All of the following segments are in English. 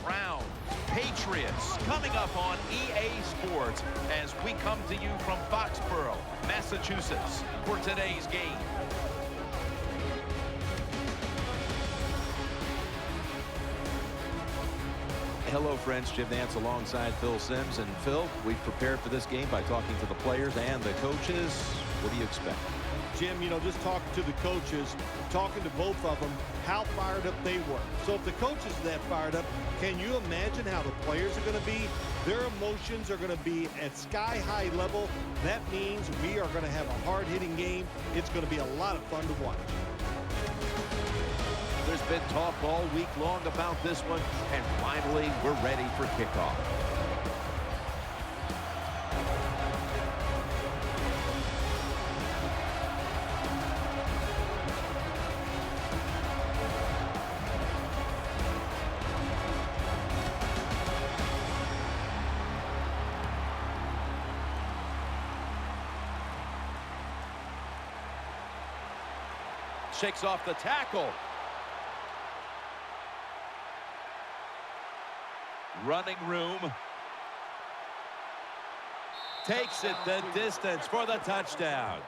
Browns, Patriots, coming up on EA Sports as we come to you from Foxborough, Massachusetts, for today's game. Hello, friends. Jim Nance alongside Phil Simms. And Phil, we've prepared for this game by talking to the players and the coaches. What do you expect? Jim, just talking to the coaches, talking to both of them, how fired up they were. So if the coaches are that fired up, can you imagine how the players are going to be? Their emotions are going to be at sky-high level. That means we are going to have a hard-hitting game. It's going to be a lot of fun to watch. There's been talk all week long about this one, and finally we're ready for kickoff. Shakes off the tackle. Running room. Takes it the distance for the touchdown.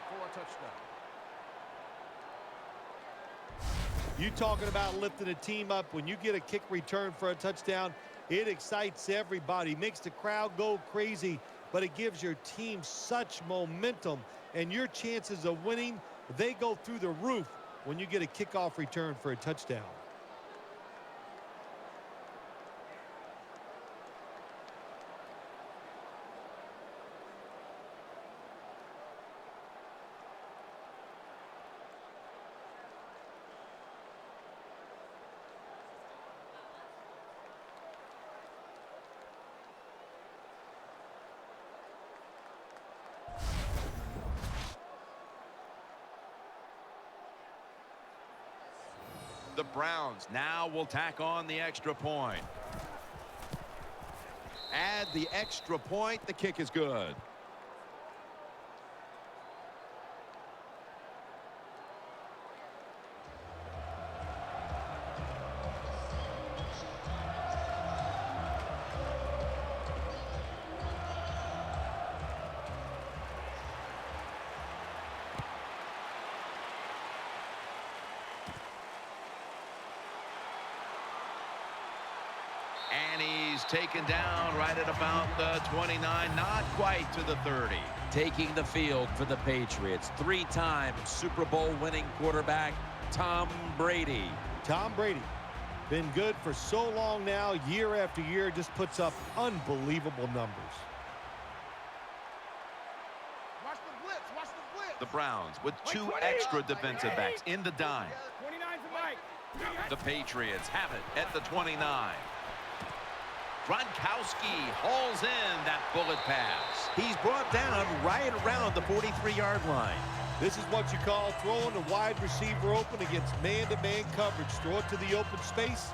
You talking about lifting a team up. When you get a kick return for a touchdown, it excites everybody, makes the crowd go crazy, but it gives your team such momentum, and your chances of winning, they go through the roof when you get a kickoff return for a touchdown. The Browns now will tack on the extra point. Add the extra point. The kick is good. And he's taken down right at about the 29, not quite to the 30. Taking the field for the Patriots, three-time Super Bowl winning quarterback, Tom Brady. Tom Brady, been good for so long now, year after year, just puts up unbelievable numbers. Watch the blitz, watch the blitz. The Browns with two extra defensive backs in the dime. 29 for Mike. The Patriots have it at the 29. Gronkowski hauls in that bullet pass. He's brought down right around the 43-yard line. This is what you call throwing the wide receiver open against man-to-man coverage. Throw it to the open space.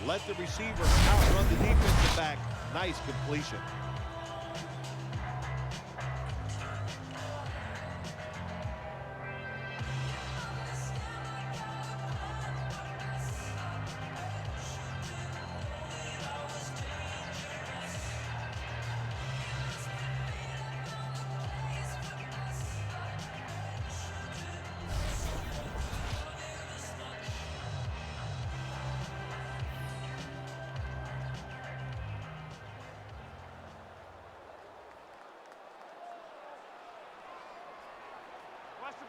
Let the receiver outrun the defensive back. Nice completion.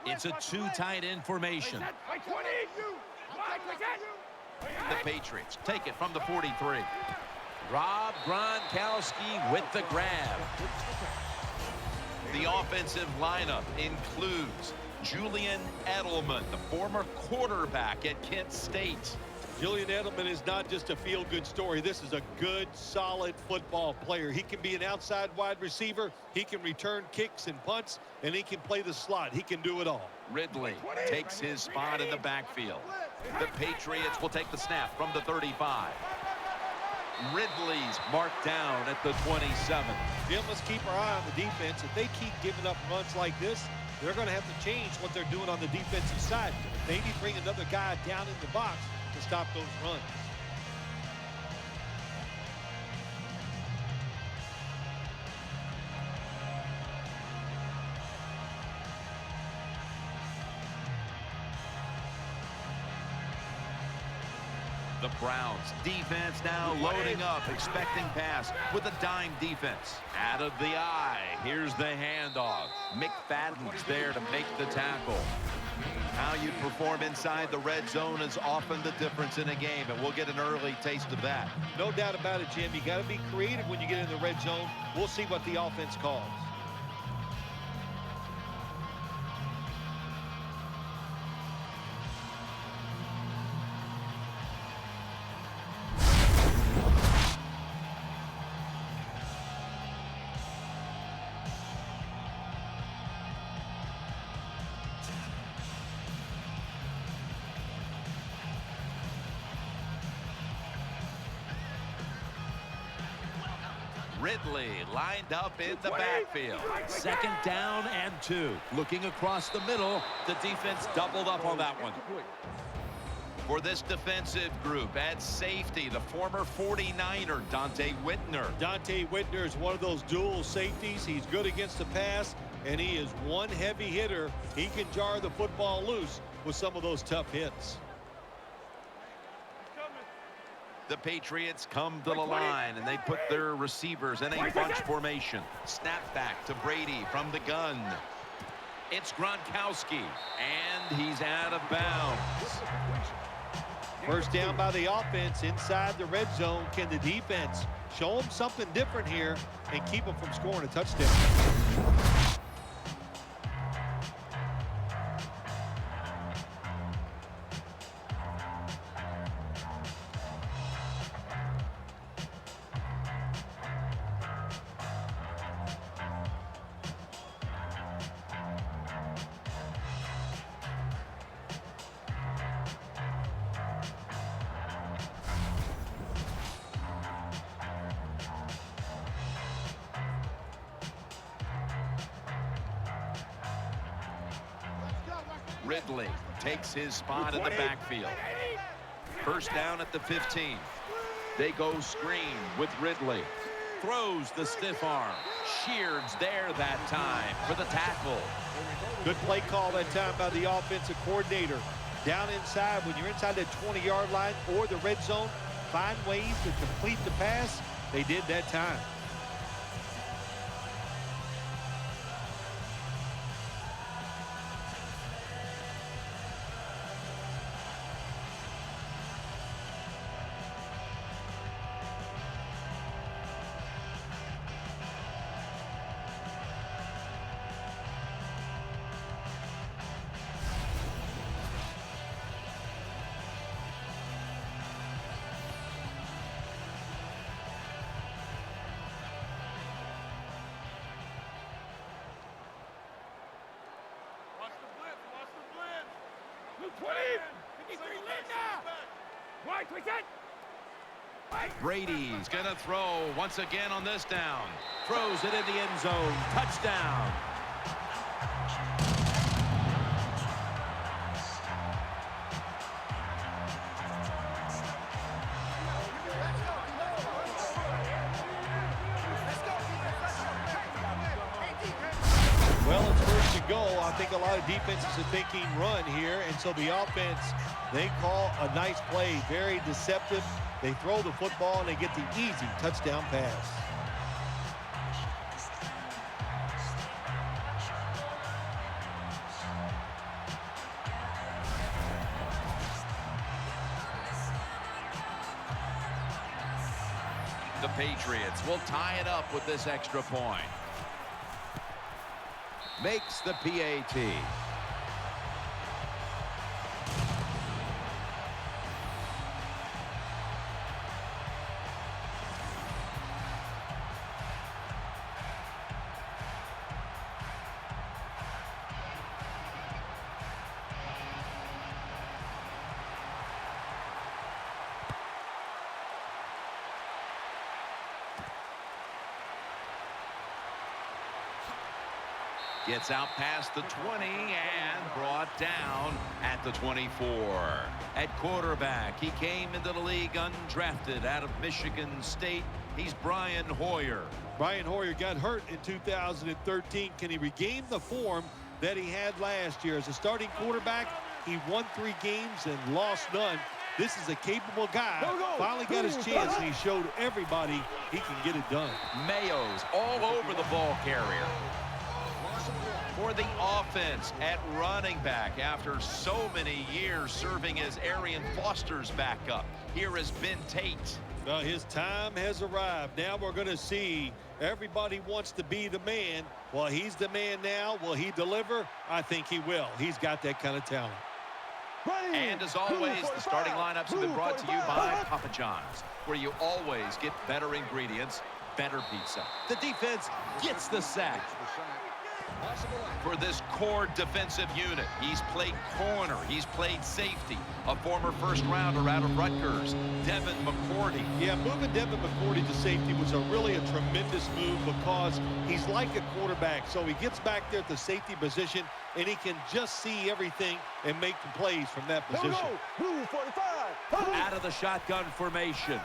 It's a two-tight end formation. The Patriots take it from the 43. Rob Gronkowski with the grab. The offensive lineup includes Julian Edelman, the former quarterback at Kent State. Julian Edelman is not just a feel-good story. This is a good, solid football player. He can be an outside wide receiver. He can return kicks and punts, and he can play the slot. He can do it all. Ridley takes his spot in the backfield. The Patriots will take the snap from the 35. Ridley's marked down at the 27. Jim, let's keep our eye on the defense. If they keep giving up runs like this, they're going to have to change what they're doing on the defensive side. Maybe bring another guy down in the box to stop those runs. The Browns defense now loading up, expecting pass with a dime defense. Out of the eye. Here's the handoff. McFadden's there to make the tackle. How you perform inside the red zone is often the difference in a game, and we'll get an early taste of that. No doubt about it, Jim. You got to be creative when you get in the red zone. We'll see what the offense calls. Ridley lined up in the backfield. 2nd down and 2. Looking across the middle. The defense doubled up on that one. For this defensive group, at safety, the former 49er, Dante Whitner. Dante Whitner is one of those dual safeties. He's good against the pass, and he is one heavy hitter. He can jar the football loose with some of those tough hits. The Patriots come to the line, and they put their receivers in a bunch formation. Snap back to Brady from the gun. It's Gronkowski, and he's out of bounds. First down by the offense inside the red zone. Can the defense show them something different here and keep them from scoring a touchdown? Ridley takes his spot in the backfield. First down at the 15. They go screen with Ridley. Throws the stiff arm. Sheard's there that time for the tackle. Good play call that time by the offensive coordinator. Down inside, when you're inside that 20-yard line or the red zone, find ways to complete the pass. They did that time. Brady's gonna throw once again on this down. Throws it in the end zone. Touchdown. Well, it's first and goal. I think a lot of defenses are thinking run here, and so the offense, they call a nice play, very deceptive. They throw the football, and they get the easy touchdown pass. The Patriots will tie it up with this extra point. Makes the PAT. Gets out past the 20 and brought down at the 24. At quarterback, he came into the league undrafted out of Michigan State. He's Brian Hoyer. Brian Hoyer got hurt in 2013. Can he regain the form that he had last year? As a starting quarterback, he won 3 games and lost none. This is a capable guy. Finally got his chance, and he showed everybody he can get it done. Mayo's all over the ball carrier. For the offense at running back, after so many years serving as Arian Foster's backup, here is Ben Tate. Well, his time has arrived. Now we're going to see everybody wants to be the man. Well, he's the man now. Will he deliver? I think he will. He's got that kind of talent. And as always, the starting lineups have been brought to you by Papa John's, where you always get better ingredients, better pizza. The defense gets the sack. For this core defensive unit, he's played corner, he's played safety, a former first-rounder out of Rutgers, Devin McCourty. Yeah, moving Devin McCourty to safety was really a tremendous move because he's like a quarterback. So he gets back there at the safety position, and he can just see everything and make the plays from that position. Out of the shotgun formation.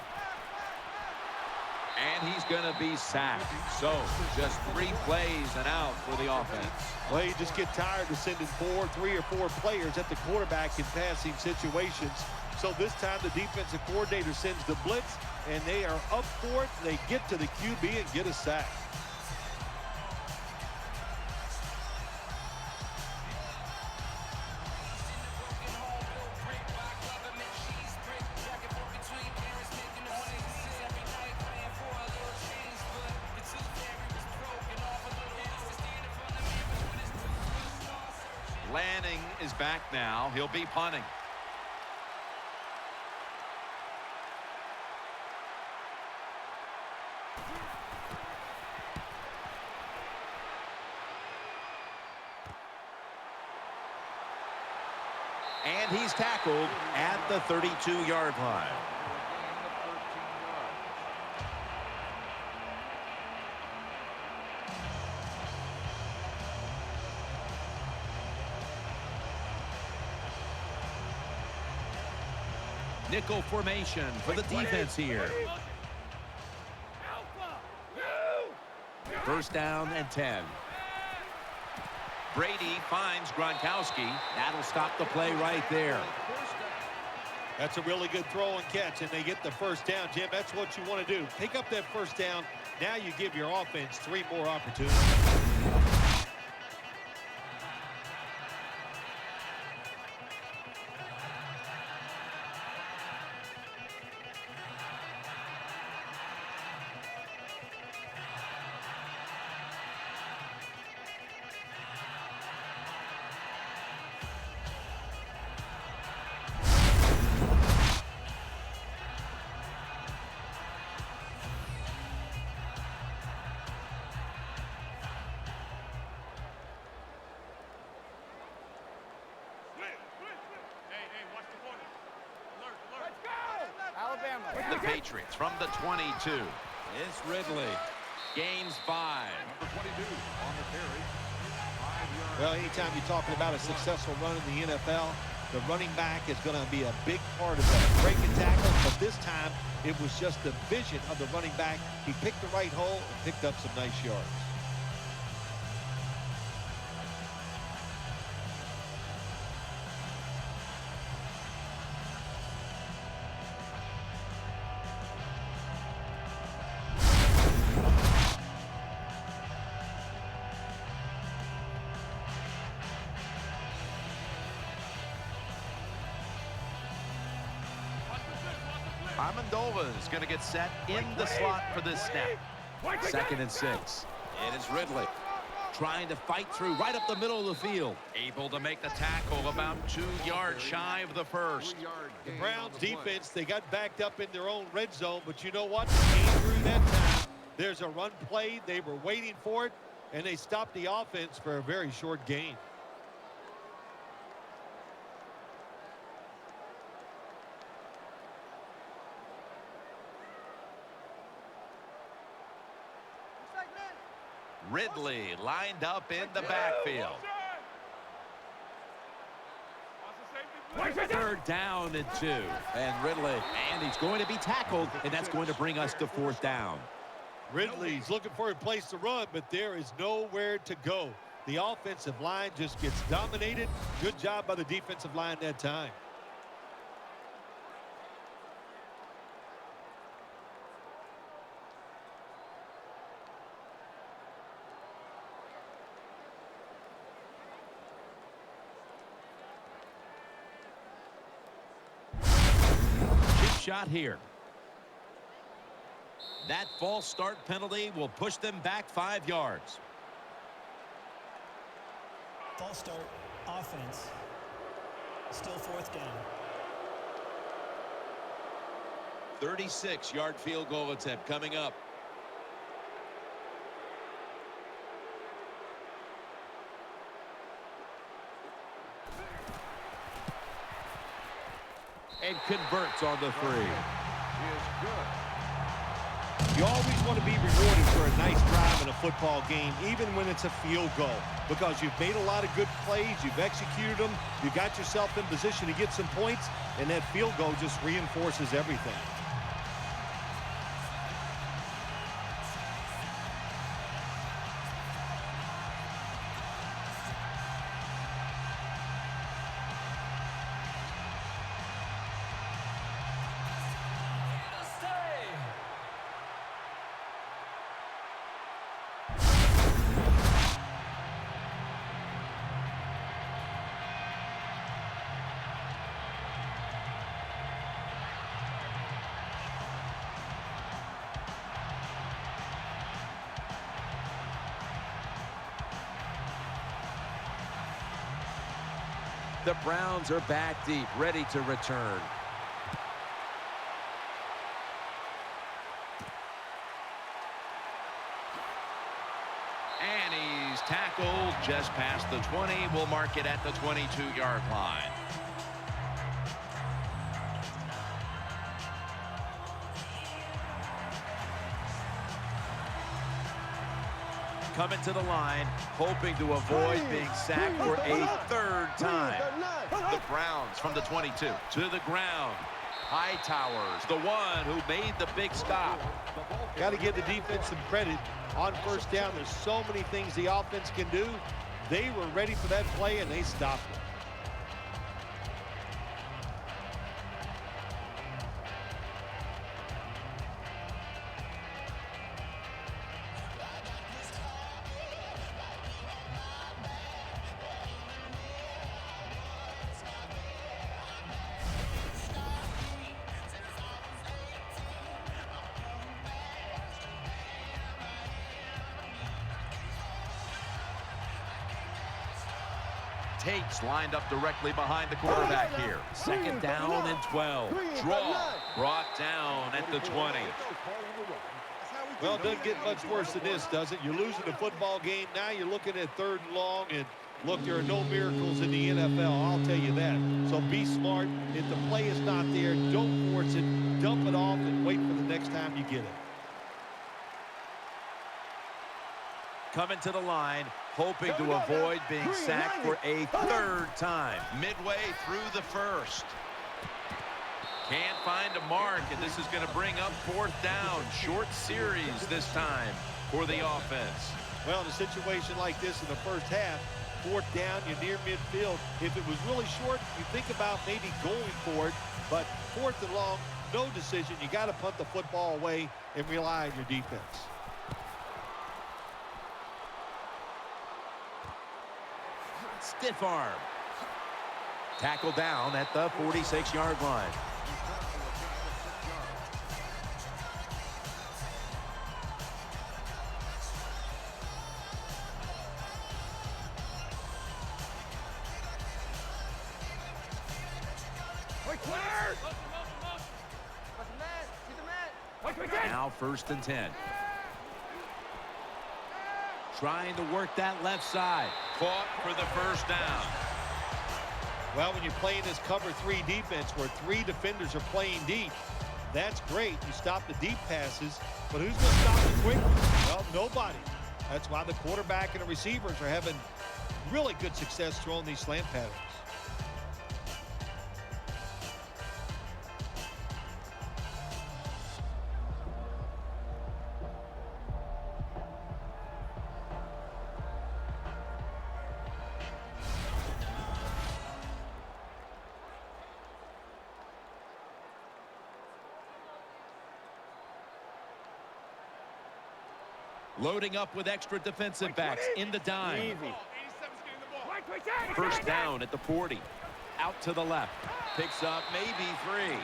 And he's going to be sacked. So, just 3 plays and out for the offense. Well, you just get tired of sending 3 or 4 players at the quarterback in passing situations. So this time the defensive coordinator sends the blitz, and they are up for it. They get to the QB and get a sack. Lanning is back now. He'll be punting. And he's tackled at the 32-yard line. Nickel formation for the defense here. First down and 10. Brady finds Gronkowski. That'll stop the play right there. That's a really good throw and catch, and they get the first down, Jim. That's what you want to do. Pick up that first down. Now you give your offense 3 more opportunities. The Patriots from the 22. It's Ridley. Gains 5. Well, anytime you're talking about a successful run in the NFL, the running back is going to be a big part of that. Breaking tackle, but this time it was just the vision of the running back. He picked the right hole and picked up some nice yards. Amendola is going to get set in the slot for this snap. 2nd and 6. It is Ridley trying to fight through right up the middle of the field. Able to make the tackle about 2 yards shy of the first. The Browns defense, they got backed up in their own red zone, but you know what? They came through that time. There's a run play. They were waiting for it, and they stopped the offense for a very short gain. Ridley lined up in the backfield. 3rd down and 2. And Ridley, and he's going to be tackled, and that's going to bring us to 4th down. Ridley's looking for a place to run, but there is nowhere to go. The offensive line just gets dominated. Good job by the defensive line that time. shot here. That false start penalty will push them back 5 yards. False start, offense. Still 4th down. 36-yard field goal attempt coming up. And converts on the 3. Is good. You always want to be rewarded for a nice drive in a football game, even when it's a field goal, because you've made a lot of good plays, you've executed them, you got yourself in position to get some points, and that field goal just reinforces everything. The Browns are back deep, ready to return. And he's tackled just past the 20. We'll mark it at the 22-yard line. Coming to the line, hoping to avoid being sacked for a 3rd time. The Browns from the 22 to the ground. Hightower's the one who made the big stop. Got to give the defense some credit. On 1st down, there's so many things the offense can do. They were ready for that play, and they stopped it. Tate's lined up directly behind the quarterback here. 2nd down and 12. Draw brought down at the 20. Well, it doesn't get much worse than this, does it? You're losing a football game. Now you're looking at 3rd and long. And look, there are no miracles in the NFL. I'll tell you that. So be smart. If the play is not there, don't force it. Dump it off and wait for the next time you get it. Coming to the line, hoping to avoid being sacked for a 3rd time. Midway through the 1st. Can't find a mark, and this is going to bring up 4th down. Short series this time for the offense. Well, in a situation like this in the 1st half, 4th down, you're near midfield. If it was really short, you think about maybe going for it. But 4th and long, no decision. You got to punt the football away and rely on your defense. Stiff arm. Tackle down at the 46-yard line. Now 1st and 10. Trying to work that left side. Caught for the 1st down. Well, when you're playing this cover 3 defense where 3 defenders are playing deep, that's great. You stop the deep passes, but who's going to stop the quick? Well, nobody. That's why the quarterback and the receivers are having really good success throwing these slant patterns. Loading up with extra defensive backs in the dime. 1st down at the 40. Out to the left. Picks up maybe 3.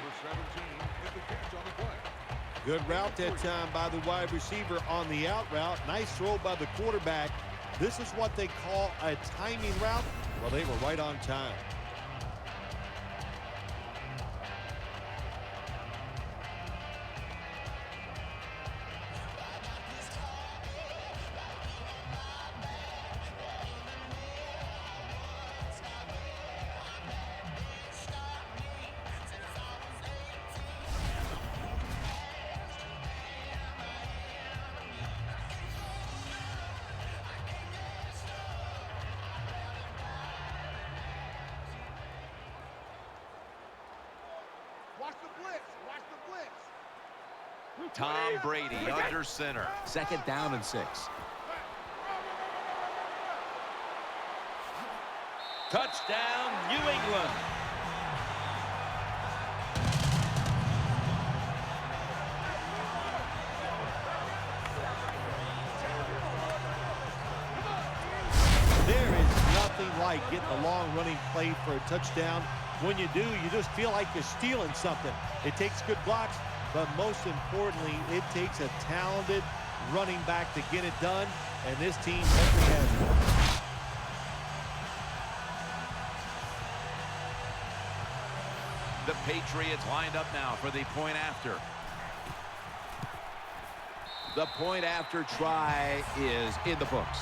Good route that time by the wide receiver on the out route. Nice throw by the quarterback. This is what they call a timing route. Well, they were right on time. Watch the blitz. Watch the blitz. Tom Brady under center. 2nd down and 6. Touchdown, New England. There is nothing like getting a long running play for a touchdown. When you do, you just feel like you're stealing something. It takes good blocks, but most importantly, it takes a talented running back to get it done, and this team definitely has one. The Patriots lined up now for the point after. The point after try is in the books.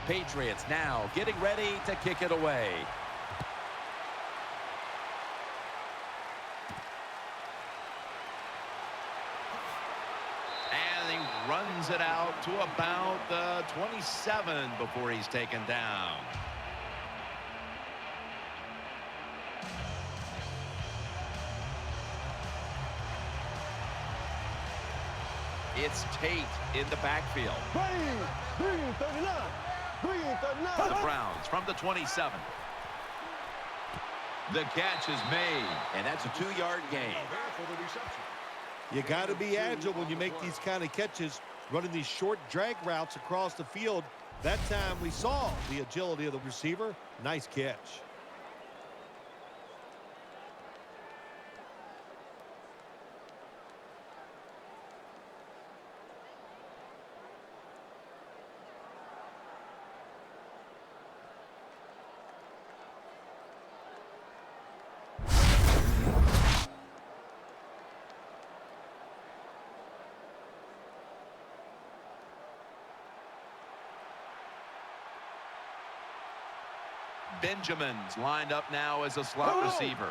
Patriots now getting ready to kick it away. And he runs it out to about the 27 before he's taken down. It's Tate in the backfield. The Browns from the 27. The catch is made, And that's a 2-yard gain. You got to be agile when you make these kind of catches, running these short drag routes across the field. That time we saw the agility of the receiver. Nice catch. Benjamin's lined up now as a slot receiver.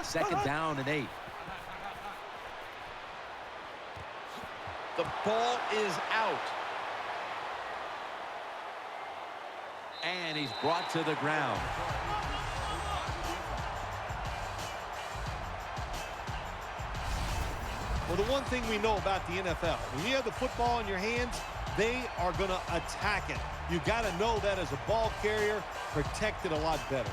2nd down and 8. The ball is out. And he's brought to the ground. Well, the one thing we know about the NFL, when you have the football in your hands, they are going to attack it. You got to know that as a ball carrier, protect it a lot better.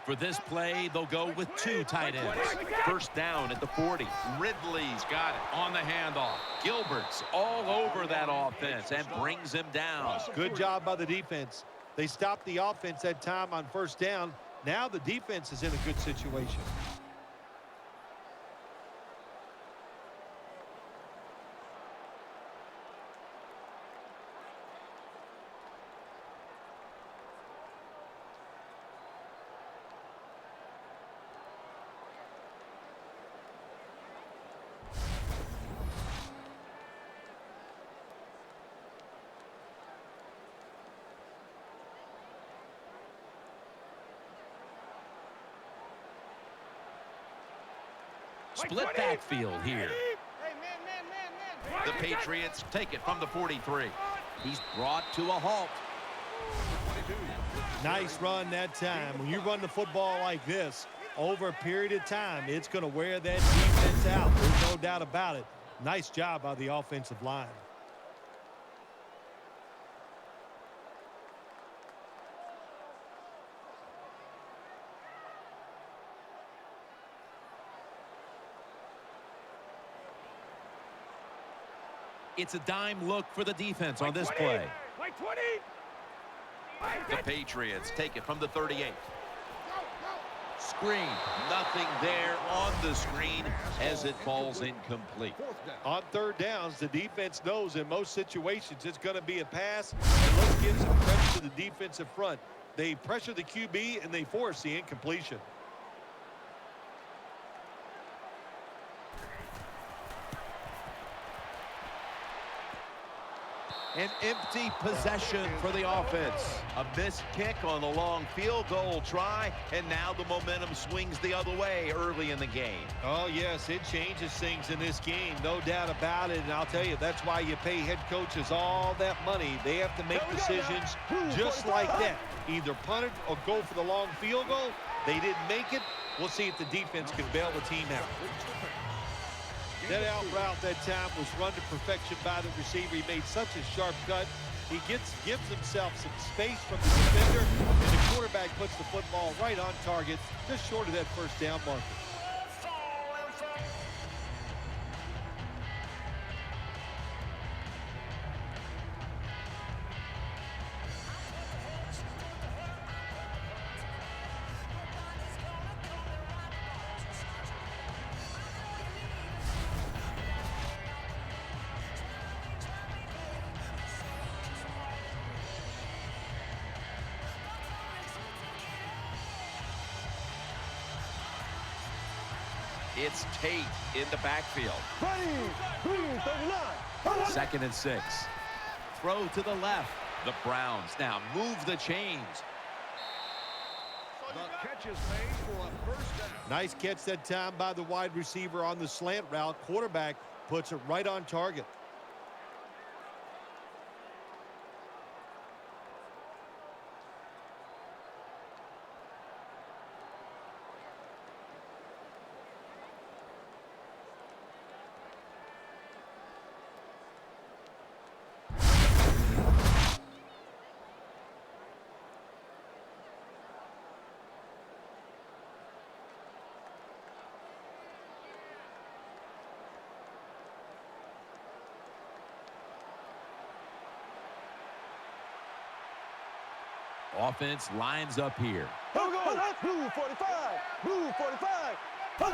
For this play, they'll go with 2 tight ends. 1st down at the 40. Ridley's got it on the handoff. Gilbert's all over that offense and brings him down. Good job by the defense. They stopped the offense that time on 1st down. Now the defense is in a good situation. Split backfield here. Hey, man. The Patriots take it from the 43. He's brought to a halt. Nice run that time. When you run the football like this, over a period of time, it's going to wear that defense out. There's no doubt about it. Nice job by the offensive line. It's a dime look for the defense on this play. The Patriots take it from the 38. Screen. Nothing there on the screen as it falls incomplete. On third downs, the defense knows in most situations it's going to be a pass. And let's give some credit to the defensive front. They pressure the QB and they force the incompletion. An empty possession for the offense. A missed kick on the long field goal try, and now the momentum swings the other way early in the game. Oh, yes, it changes things in this game, no doubt about it. And I'll tell you, that's why you pay head coaches all that money. They have to make decisions just like that. Either punt it or go for the long field goal. They didn't make it. We'll see if the defense can bail the team out. That out route that time was run to perfection by the receiver. He made such a sharp cut. He gives himself some space from the defender, and the quarterback puts the football right on target, just short of that first down marker. It's Tate in the backfield. 2nd and 6. Throw to the left. The Browns now move the chains. The catch is made for a first down. Nice catch that time by the wide receiver on the slant route. Quarterback puts it right on target. Offense lines up here. Move 45.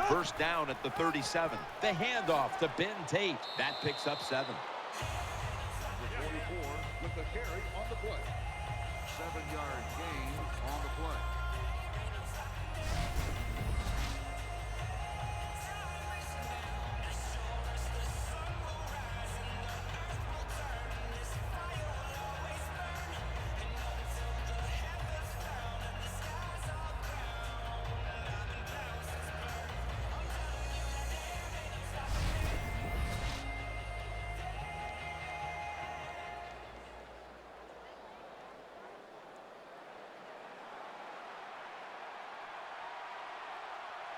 First down at the 37. The handoff to Ben Tate. That picks up 7. Number 44 with the carry on the play. 7-yard gain on the play.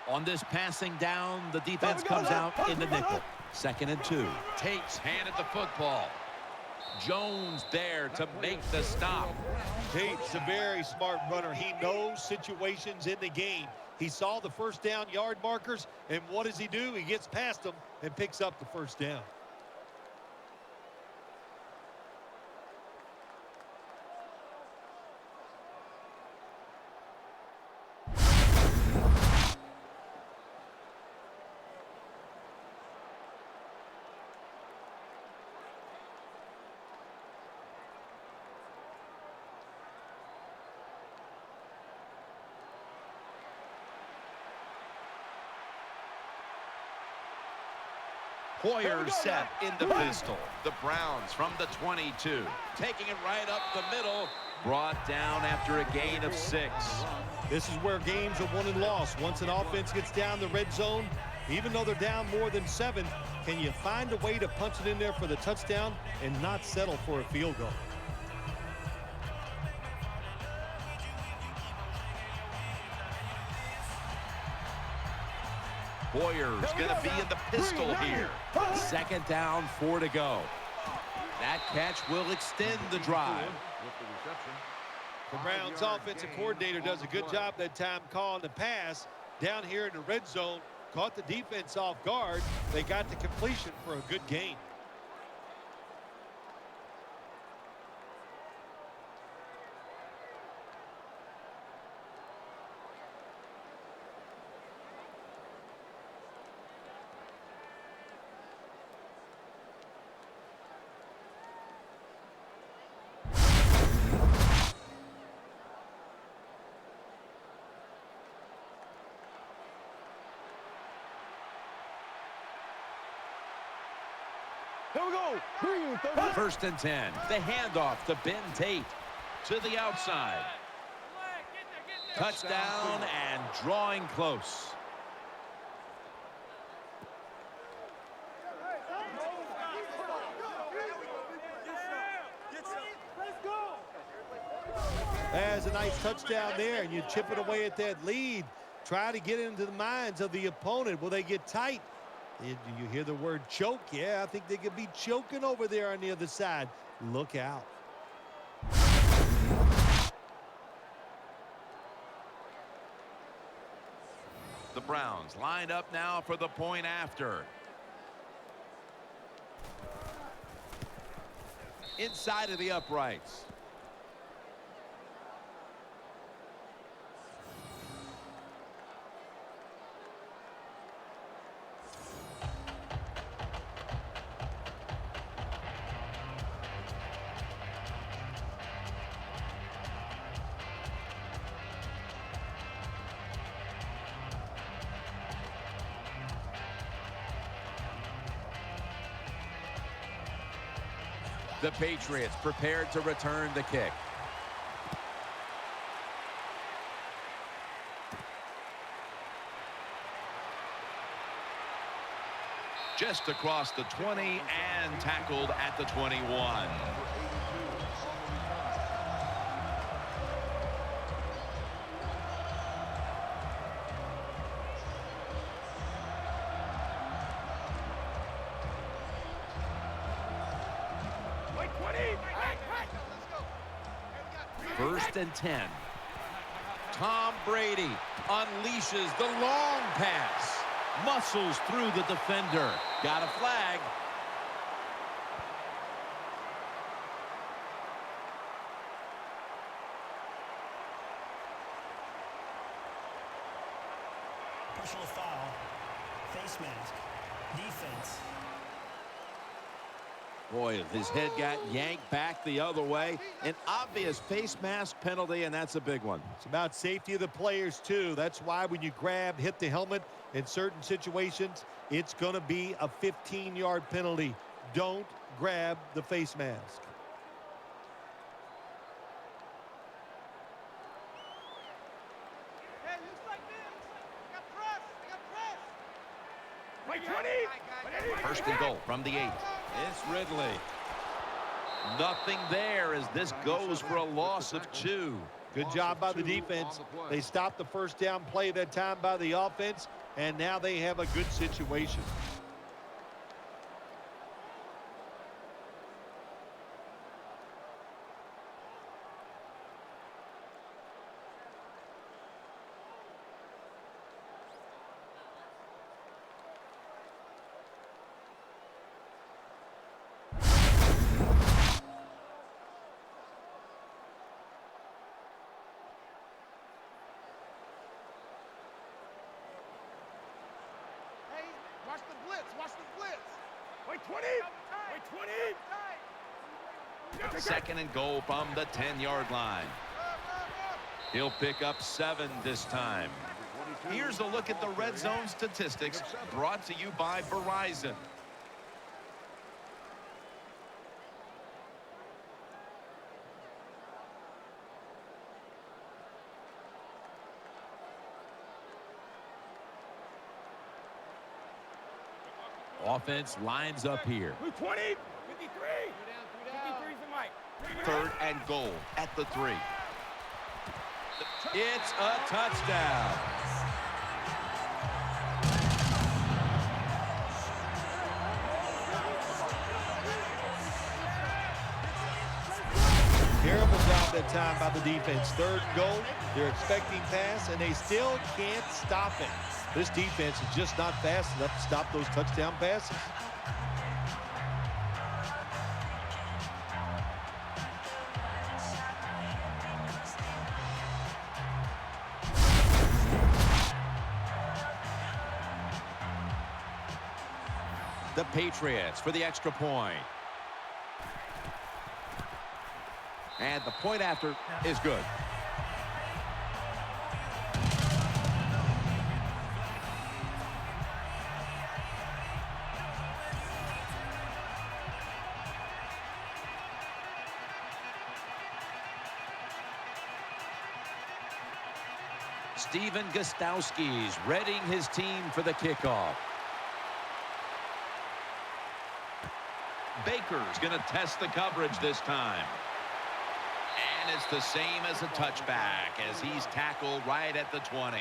On this passing down, the defense comes out in the nickel. 2nd and 2. Tate's handed the football. Jones there to make the stop. Tate's a very smart runner. He knows situations in the game. He saw the first down yard markers, and what does he do? He gets past them and picks up the first down. Hoyer set in the pistol. The Browns from the 22. Taking it right up the middle. Brought down after a gain of 6. This is where games are won and lost. Once an offense gets down the red zone, Even though they're down more than 7, can you find a way to punch it in there for the touchdown and not settle for a field goal? Boyer's going to be in the pistol here. 2nd down, 4 to go. That catch will extend the drive. The Browns offensive coordinator does a good job that time calling the pass. Down here in the red zone, caught the defense off guard. They got the completion for a good gain. Here we go. 1st and 10. The handoff to Ben Tate to the outside. Touchdown and drawing close. There's a nice touchdown there, and you chip it away at that lead. Try to get into the minds of the opponent. Will they get tight? You hear the word choke? Yeah, I think they could be choking over there on the other side. Look out. The Browns lined up now for the point after. Inside of the uprights. The Patriots prepared to return the kick. Just across the 20 and tackled at the 21. First and 10. Tom Brady unleashes the long pass. Muscles through the defender. Got a flag. Personal foul. Face mask. Defense. Boy, if his head got yanked back the other way, an obvious face mask penalty, and that's a big one. It's about safety of the players, too. That's why when you grab, hit the helmet in certain situations, it's going to be a 15-yard penalty. Don't grab the face mask. Hey, looks like this. They got press. They got press. Wait, 20. First and goal from the 8. It's Ridley. Nothing there as this goes for a loss of 2. Good job by the defense. They stopped the first down play that time by the offense, and now they have a good situation. Watch the blitz. Watch the blitz. Wait, 20. Wait, 20. Second and goal from the 10-yard line. He'll pick up 7 this time. Here's a look at the red zone statistics brought to you by Verizon. Offense lines up here. 20, 53. 53 for Mike. Third and goal at the 3. It's a touchdown. Terrible job that time by the defense. Third and goal. They're expecting pass, and they still can't stop it. This defense is just not fast enough to stop those touchdown passes. The Patriots for the extra point. And the point after is good. Steven Gostowski's readying his team for the kickoff. Baker's going to test the coverage this time. And it's the same as a touchback as he's tackled right at the 20.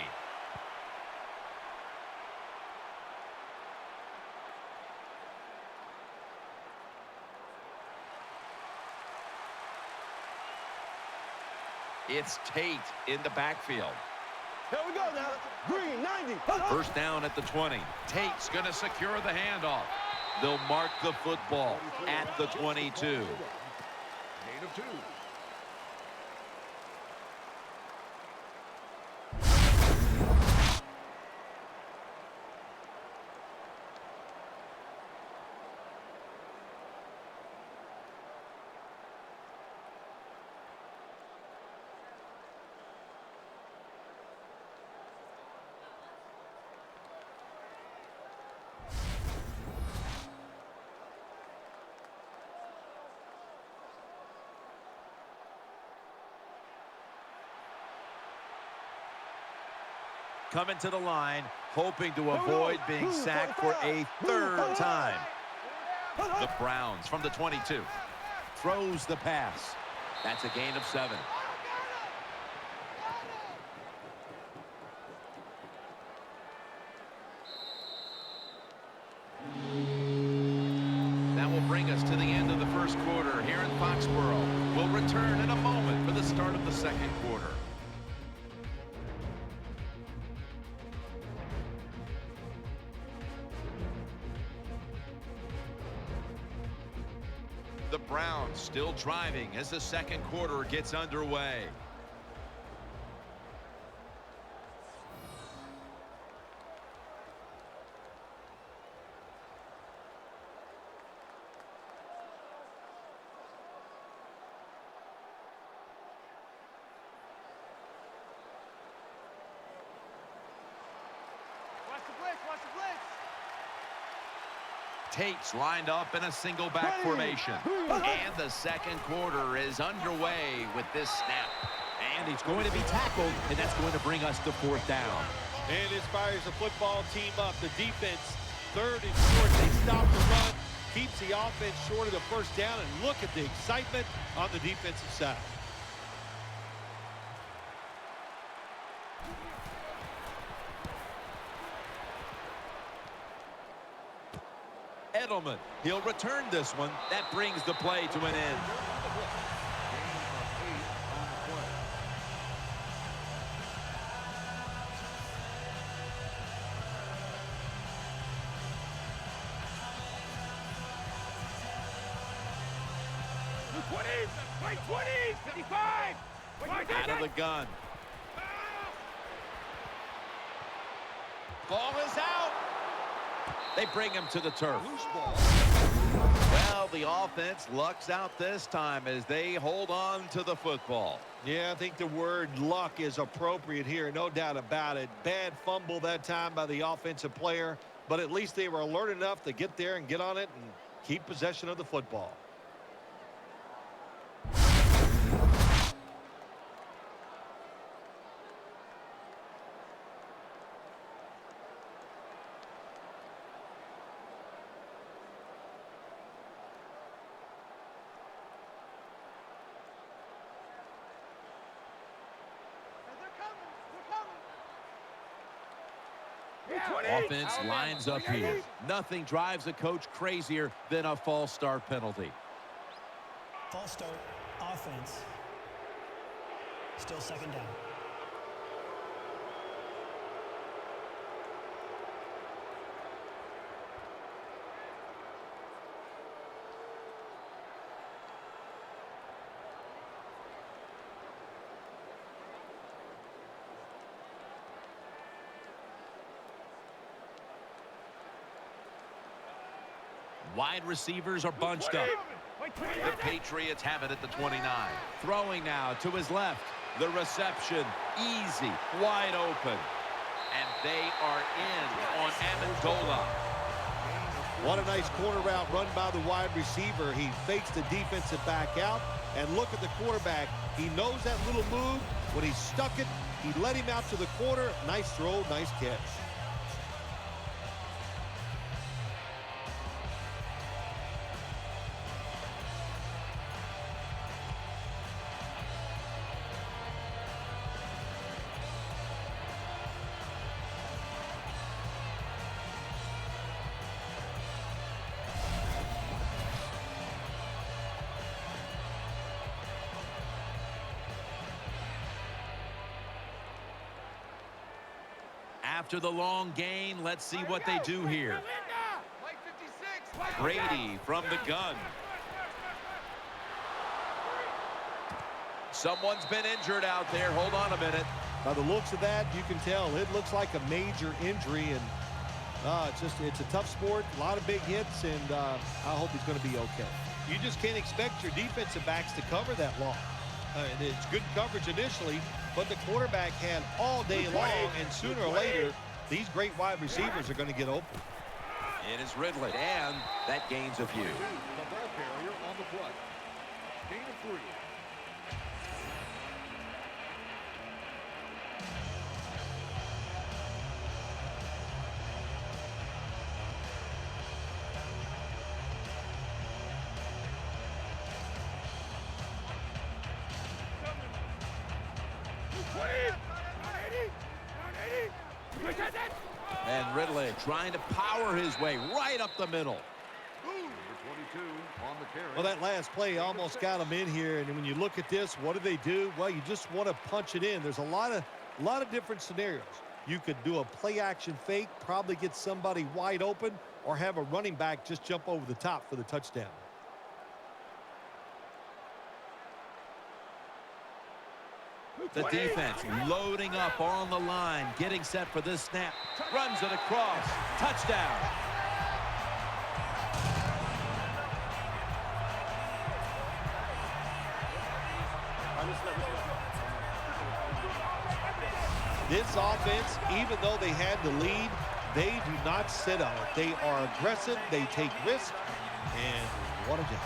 It's Tate in the backfield. Here we go now. Green, 90. First down at the 20. Tate's going to secure the handoff. They'll mark the football at the 22. Gain of 2. Coming to the line, hoping to avoid being sacked for a third time. The Browns from the 22. Throws the pass. That's a gain of 7. That will bring us to the end of the first quarter here in Foxborough. We'll return in a moment for the start of the second quarter. The Browns still driving as the second quarter gets underway. Watch the blitz, watch the blitz. Tate's lined up in a single back formation. And the second quarter is underway with this snap. And he's going to be tackled, and that's going to bring us to fourth down. And it fires the football team up. The defense, third and short. They stop the run, keeps the offense short of the first down, and look at the excitement on the defensive side. Edelman, he'll return this one. That brings the play to an end. Right 20, 55. Out of the gun. Ball is out. They bring him to the turf. Well, the offense lucks out this time as they hold on to the football. Yeah, I think the word luck is appropriate here, no doubt about it. Bad fumble that time by the offensive player, but at least they were alert enough to get there and get on it and keep possession of the football. Offense lines up here. Nothing drives a coach crazier than a false start penalty. False start, offense. Still second down. Wide receivers are bunched up. The Patriots have it at the 29. Throwing now to his left. The reception, easy, wide open. And they are in on Amendola. What a nice corner route run by the wide receiver. He fakes the defensive back out. And look at the quarterback. He knows that little move. When he stuck it, he let him out to the corner. Nice throw, nice catch. After the long gain, let's see what they do here. White 56. Brady from the gun. Someone's been injured out there. Hold on a minute. By the looks of that, you can tell it looks like a major injury, and it's a tough sport, a lot of big hits, and I hope he's going to be okay. You just can't expect your defensive backs to cover that long. It's good coverage initially, but the quarterback had all day long, and sooner or later, these great wide receivers are going to get open. It is Ridley, and that gains a few. The ball carrier on the play. Gain of 3. And Ridley trying to power his way right up the middle. Number 22 on the carry. Well, that last play almost got him in here, and when you look at this, what do? Well, you just want to punch it in. There's a lot of different scenarios. You could do a play-action fake, probably get somebody wide open, or have a running back just jump over the top for the touchdown. The defense loading up on the line, getting set for this snap. Runs it across. Touchdown. This offense, even though they had the lead, they do not sit on it. They are aggressive. They take risks. And what a job.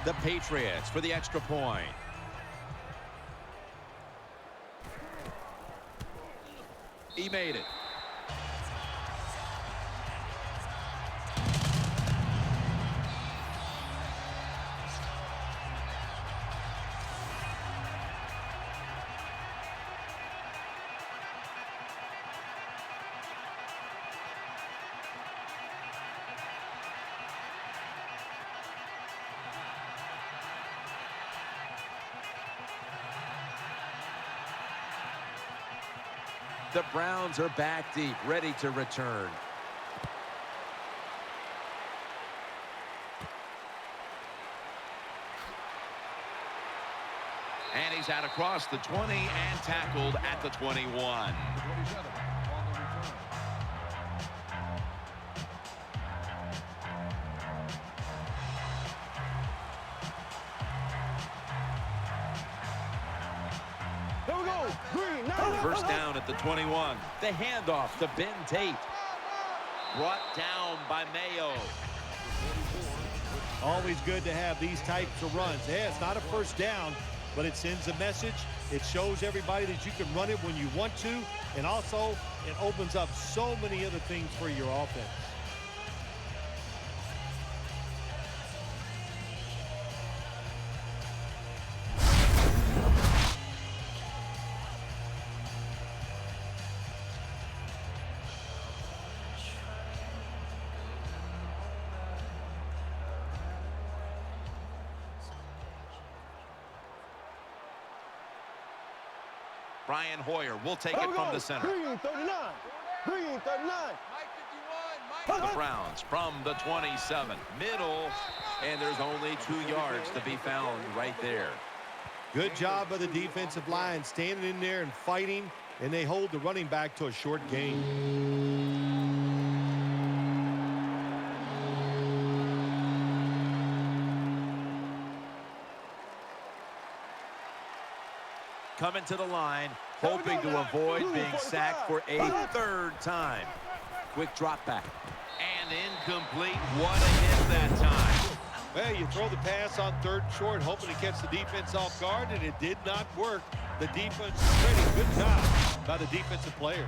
The Patriots for the extra point. He made it. The Browns are back deep, ready to return. And he's out across the 20 and tackled at the 21. 27 on the return. First down at the 21. The handoff to Ben Tate. Brought down by Mayo. Always good to have these types of runs. Yeah, it's not a first down, but it sends a message. It shows everybody that you can run it when you want to, and also it opens up so many other things for your offense. Brian Hoyer will take it from the center. Green 39. Green 39. The Browns from the 27. Middle, and there's only 2 yards to be found right there. Good job by the defensive line, standing in there and fighting, and they hold the running back to a short gain. Coming to the line, hoping to avoid being sacked for a 3rd time. Quick drop back. And incomplete. What a hit that time. Well, you throw the pass on 3rd and short, hoping to catch the defense off guard, and it did not work. The defense is ready. Good job by the defensive players.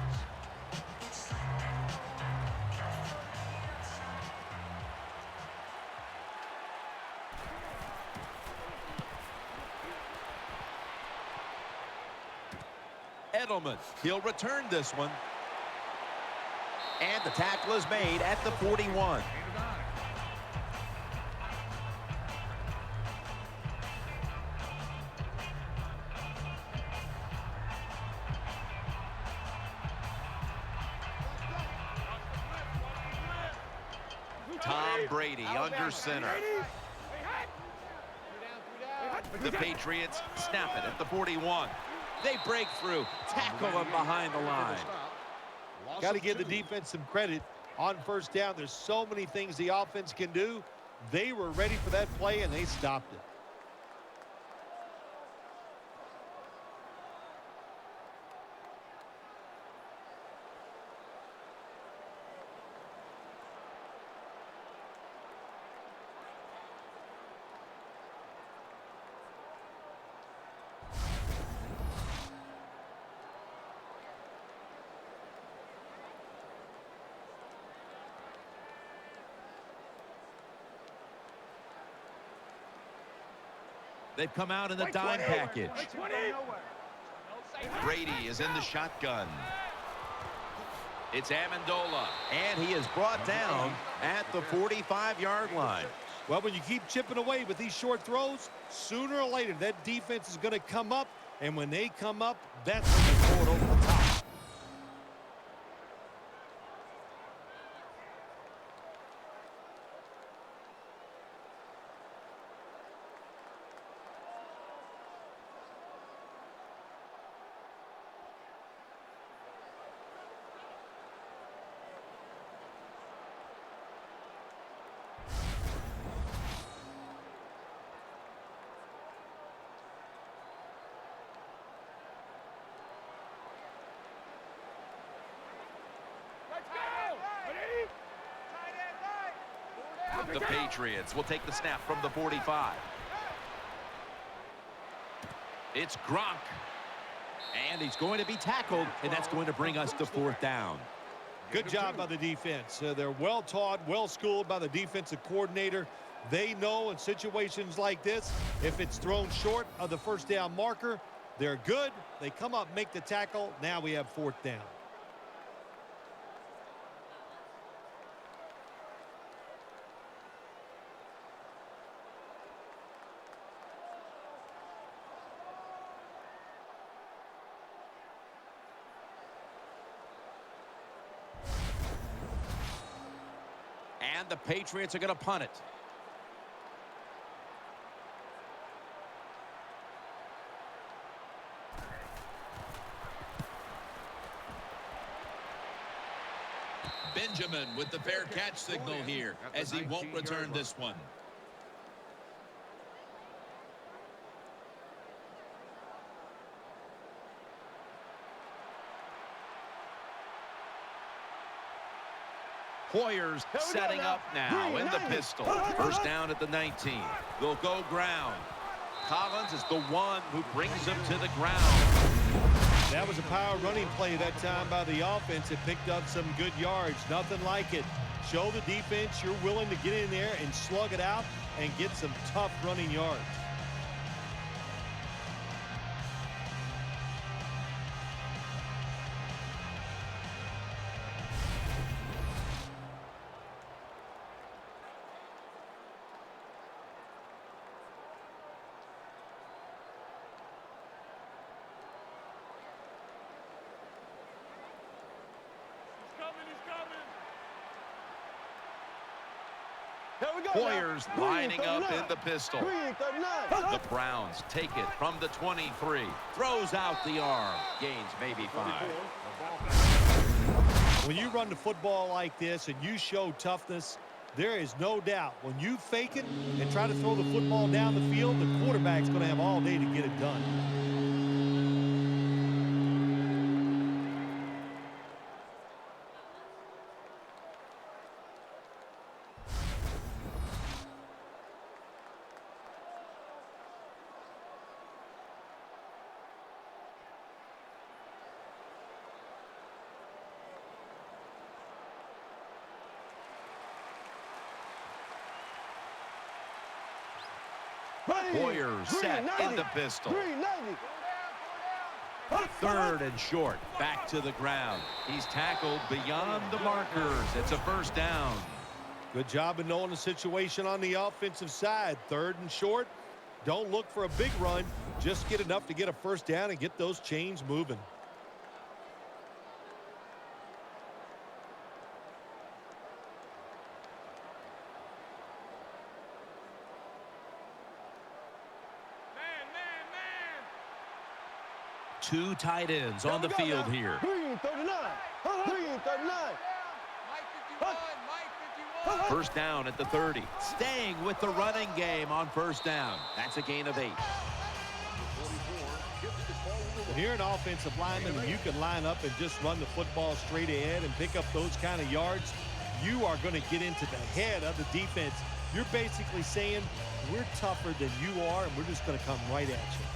Edelman, he'll return this one. And the tackle is made at the 41. Tom Brady under center. The Patriots snap it at the 41. They break through, tackle him behind the line. Got to give the defense some credit on 1st down. There's so many things the offense can do. They were ready for that play, and they stopped it. They've come out in the dime package. Brady is in the shotgun. It's Amendola. And he is brought down at the 45-yard line. Well, when you keep chipping away with these short throws, sooner or later that defense is going to come up, and when they come up, that's when you throw it over the top. The Patriots will take the snap from the 45. It's Gronk. And he's going to be tackled, and that's going to bring us to 4th down. Good job by the defense. They're well-taught, well-schooled by the defensive coordinator. They know in situations like this, if it's thrown short of the 1st down marker, they're good. They come up, make the tackle. Now we have 4th down. And the Patriots are going to punt it. Benjamin with the fair catch signal here as he won't return this one. Hoyer's setting up now in the pistol. 1st down at the 19. They'll go ground. Collins is the one who brings him to the ground. That was a power running play that time by the offense. It picked up some good yards. Nothing like it. Show the defense you're willing to get in there and slug it out and get some tough running yards. Hoyer's lining up in the pistol. The Browns take it from the 23. Throws out the arm. Gains maybe 5. When you run the football like this and you show toughness, there is no doubt when you fake it and try to throw the football down the field, the quarterback's going to have all day to get it done. Hoyer set in the pistol. 3rd and short. Back to the ground. He's tackled beyond the markers. It's a first down. Good job in knowing the situation on the offensive side. 3rd and short. Don't look for a big run. Just get enough to get a first down and get those chains moving. Two tight ends on the field here. First down at the 30. Staying with the running game on first down. That's a gain of 8. When you're an offensive lineman and you can line up and just run the football straight ahead and pick up those kind of yards, you are going to get into the head of the defense. You're basically saying, we're tougher than you are, and we're just going to come right at you.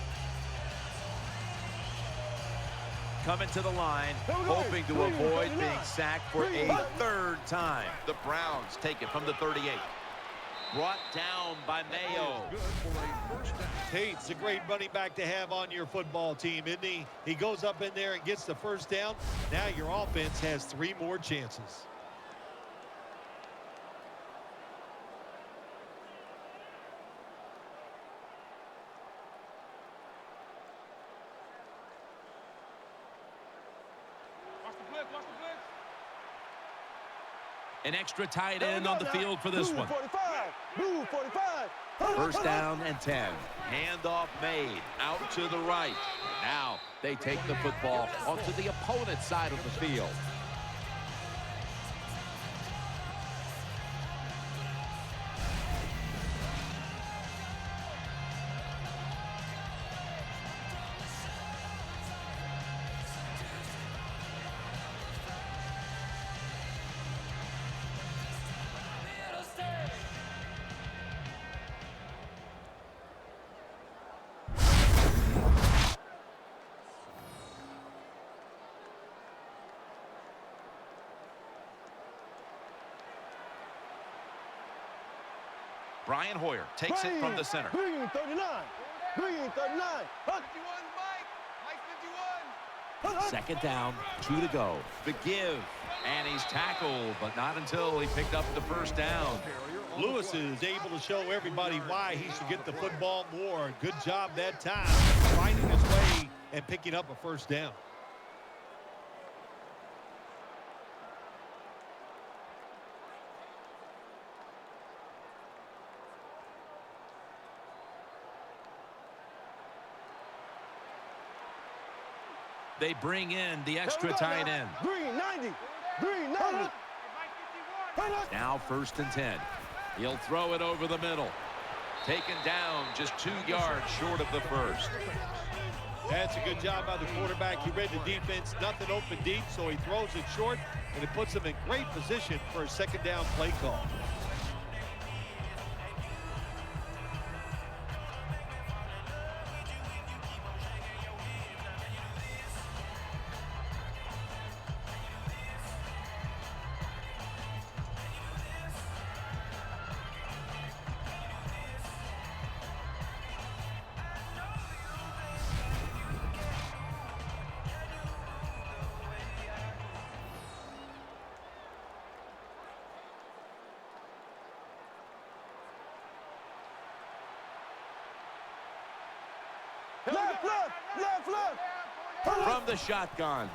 Coming to the line, hoping to avoid being sacked for a 3rd time. The Browns take it from the 38. Brought down by Mayo. Tate's a great running back to have on your football team, isn't he? He goes up in there and gets the first down. Now your offense has 3 more chances. An extra tight end on the field for this one. First down and 10. Handoff made out to the right. Now they take the football onto the opponent's side of the field. Brian Hoyer takes it from the center. 39. 39. 51. Second down, 2 to go. The give, and he's tackled, but not until he picked up the first down. Lewis is able to show everybody why he should get the football more. Good job that time, finding his way and picking up a first down. They bring in the extra tight end. Green 90. Green 90. Now 1st and 10. He'll throw it over the middle. Taken down just 2 yards short of the first. That's a good job by the quarterback. He read the defense, nothing open deep, so he throws it short, and it puts him in great position for a second down play call. Left. From the shotgun.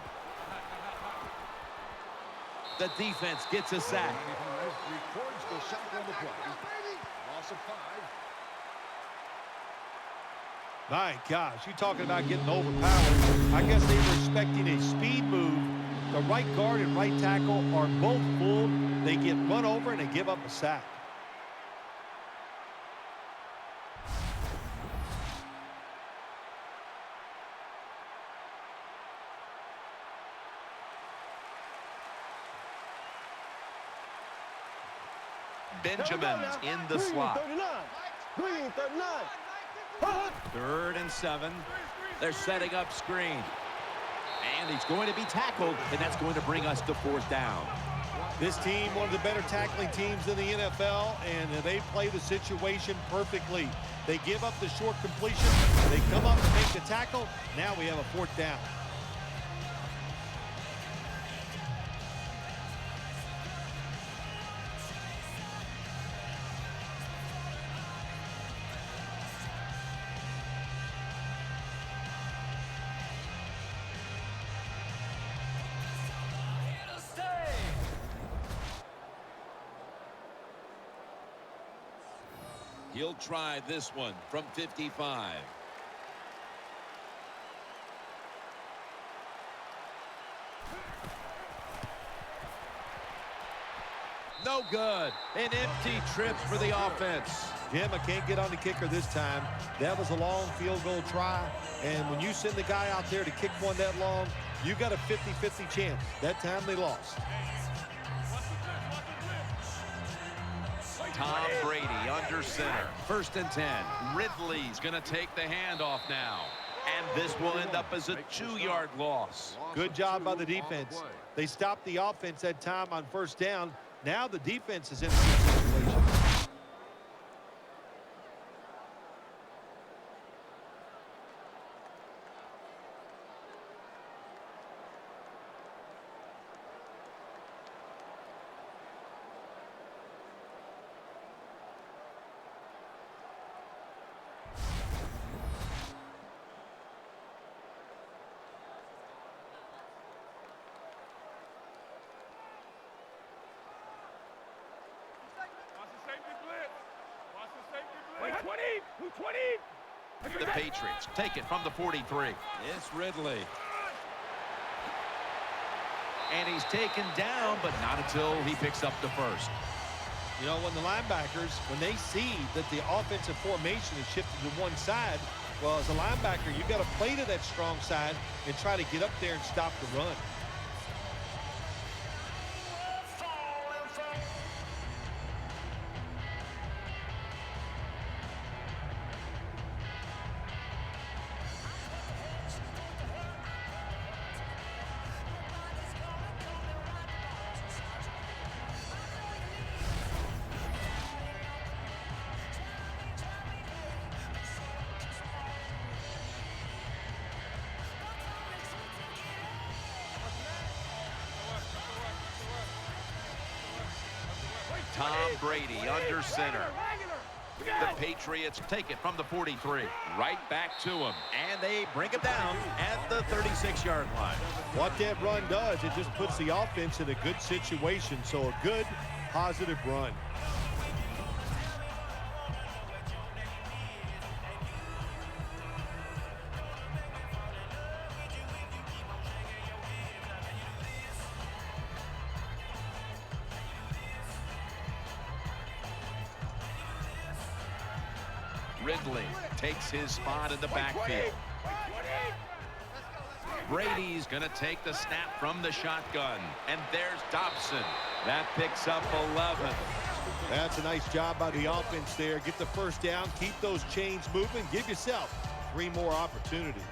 The defense gets a sack. Records the sack on the play. Loss of 5. My gosh, you talking about getting overpowered. I guess they were expecting a speed move. The right guard and right tackle are both full. They get run over and they give up a sack. Benjamin's in the slot. 3rd and 7. They're setting up screen. And he's going to be tackled, and that's going to bring us to 4th down. This team, one of the better tackling teams in the NFL, and they play the situation perfectly. They give up the short completion. They come up and make the tackle. Now we have a 4th down. He'll try this one from 55. No good. An empty trip for the offense. Jim, I can't get on the kicker this time. That was a long field goal try. And when you send the guy out there to kick one that long, you got a 50-50 chance. That time they lost. Tom Brady under center. 1st and 10. Ridley's going to take the handoff now. And this will end up as a 2-yard loss. Good job by the defense. They stopped the offense that time on 1st down. Now the defense is in a good situation. The Patriots take it from the 43. It's Ridley. And he's taken down, but not until he picks up the 1st. You know, when the linebackers, when they see that the offensive formation is shifted to one side, well, as a linebacker, you got to play to that strong side and try to get up there and stop the run. Tom Brady under center. The Patriots take it from the 43. Right back to him. And they bring him down at the 36-yard line. What that run does, it just puts the offense in a good situation. So a good, positive run. Ridley takes his spot in the backfield. Brady's going to take the snap from the shotgun. And there's Dobson. That picks up 11. That's a nice job by the offense there. Get the 1st down, keep those chains moving, give yourself 3 more opportunities.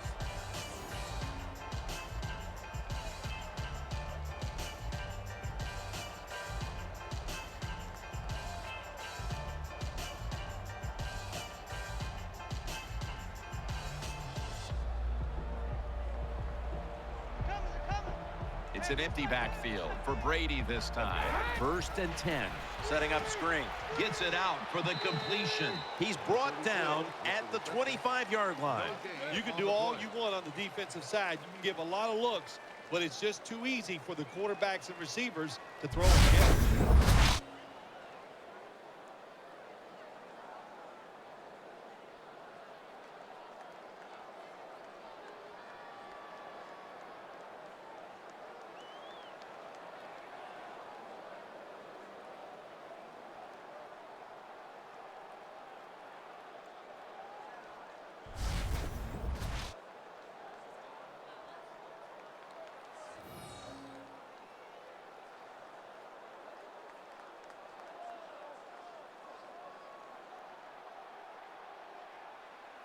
It's an empty backfield for Brady this time. 1st and 10. Setting up screen. Gets it out for the completion. He's brought down at the 25-yard line. You can do all you want on the defensive side. You can give a lot of looks, but it's just too easy for the quarterbacks and receivers to throw it together.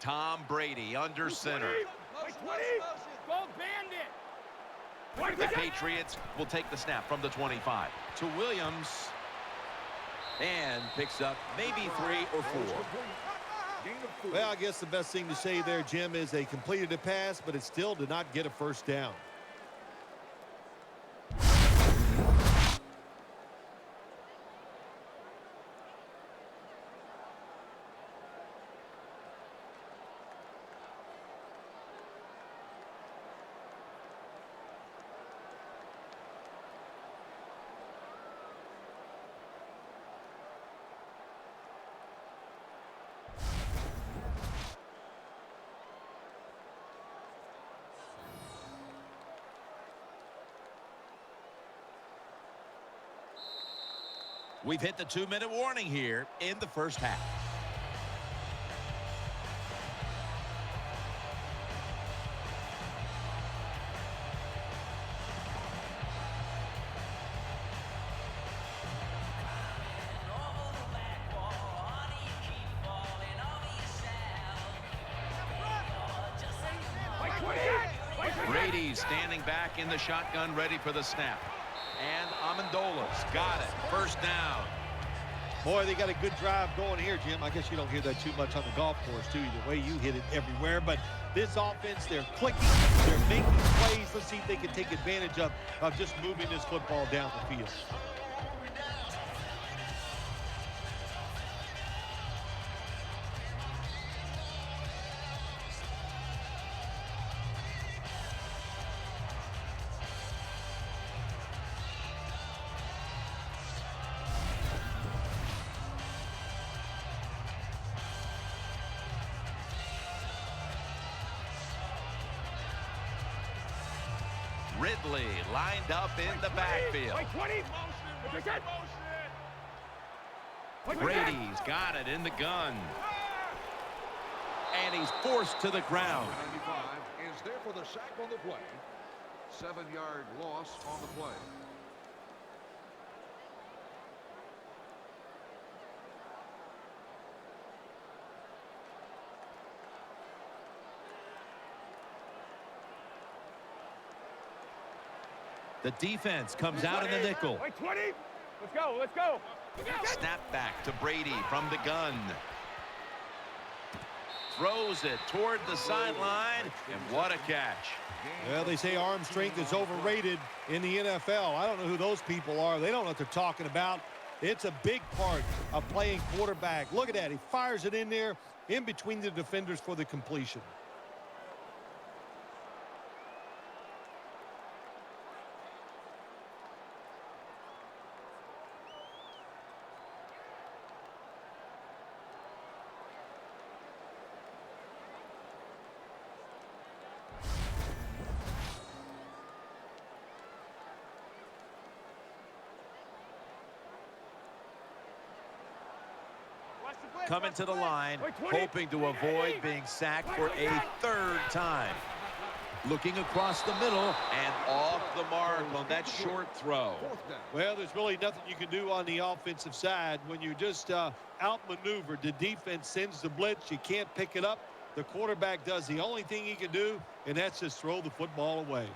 Tom Brady under center. Go bandit. The Patriots will take the snap from the 25 to Williams. And picks up maybe 3 or 4. Well, I guess the best thing to say there, Jim, is they completed a pass, but it still did not get a first down. We've hit the 2-minute warning here in the first half. Brady's standing back in the shotgun, ready for the snap. And Amendola's got it. First down. Boy, they got a good drive going here, Jim. I guess you don't hear that too much on the golf course, too. The way you hit it everywhere. But this offense, they're clicking. They're making plays. Let's see if they can take advantage of just moving this football down the field. Ridley lined up in the backfield. Brady's got it in the gun. And he's forced to the ground. 95 is there for the sack on the play. 7-yard loss on the play. The defense comes out in the nickel. Let's go. Let's go. Snap back to Brady from the gun. Throws it toward the sideline, and what a catch. Well, they say arm strength is overrated in the NFL. I don't know who those people are. They don't know what they're talking about. It's a big part of playing quarterback. Look at that. He fires it in there in between the defenders for the completion. Coming to the line, hoping to avoid being sacked for a 3rd time. Looking across the middle and off the mark on that short throw. Well, there's really nothing you can do on the offensive side. When you just outmaneuvered, the defense sends the blitz. You can't pick it up. The quarterback does the only thing he can do, and that's just throw the football away.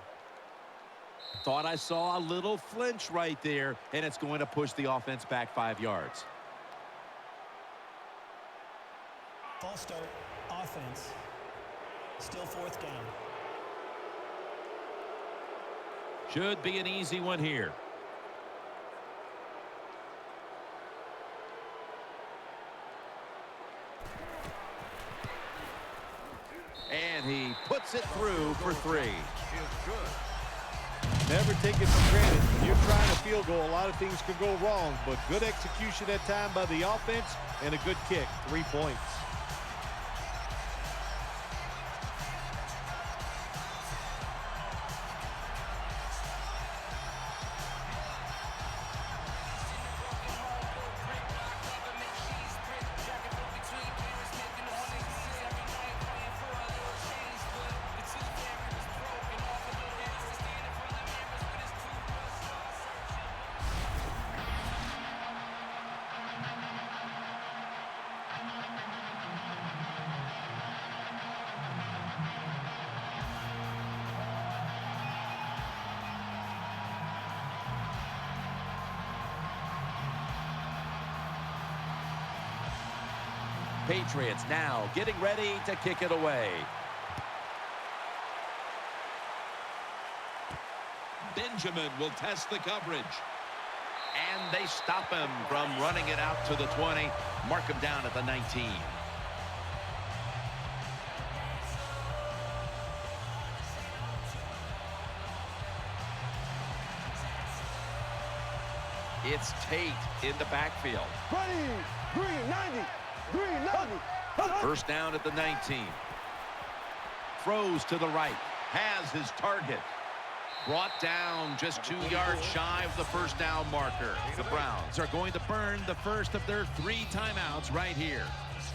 Thought I saw a little flinch right there, and it's going to push the offense back 5 yards. False start, offense. Still 4th down. Should be an easy one here. And he puts it through for 3. Never take it for granted. You're trying a field goal. A lot of things could go wrong, but good execution that time by the offense and a good kick. 3 points. Patriots now getting ready to kick it away. Benjamin will test the coverage. And they stop him from running it out to the 20. Mark him down at the 19. It's Tate in the backfield. Green 90. Green 90. First down at the 19. Throws to the right. Has his target. Brought down just 2 yards shy of the first down marker. The Browns are going to burn the first of their 3 timeouts right here.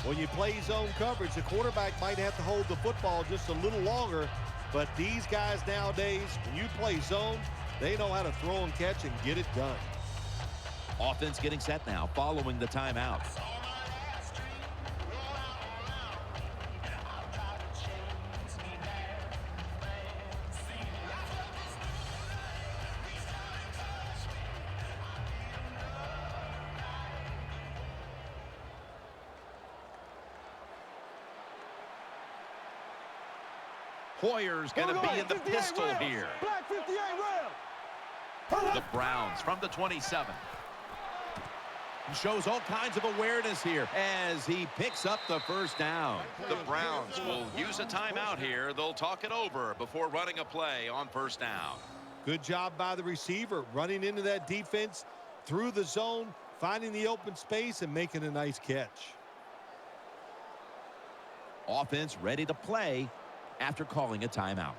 When you play zone coverage, the quarterback might have to hold the football just a little longer. But these guys nowadays, when you play zone, they know how to throw and catch and get it done. Offense getting set now following the timeout. Hoyer's going to be in the pistol here. Black 58 rail. The Browns from the 27. Shows all kinds of awareness here as he picks up the first down. The Browns will use a timeout here. They'll talk it over before running a play on first down. Good job by the receiver, running into that defense through the zone, finding the open space and making a nice catch. Offense ready to play after calling a timeout.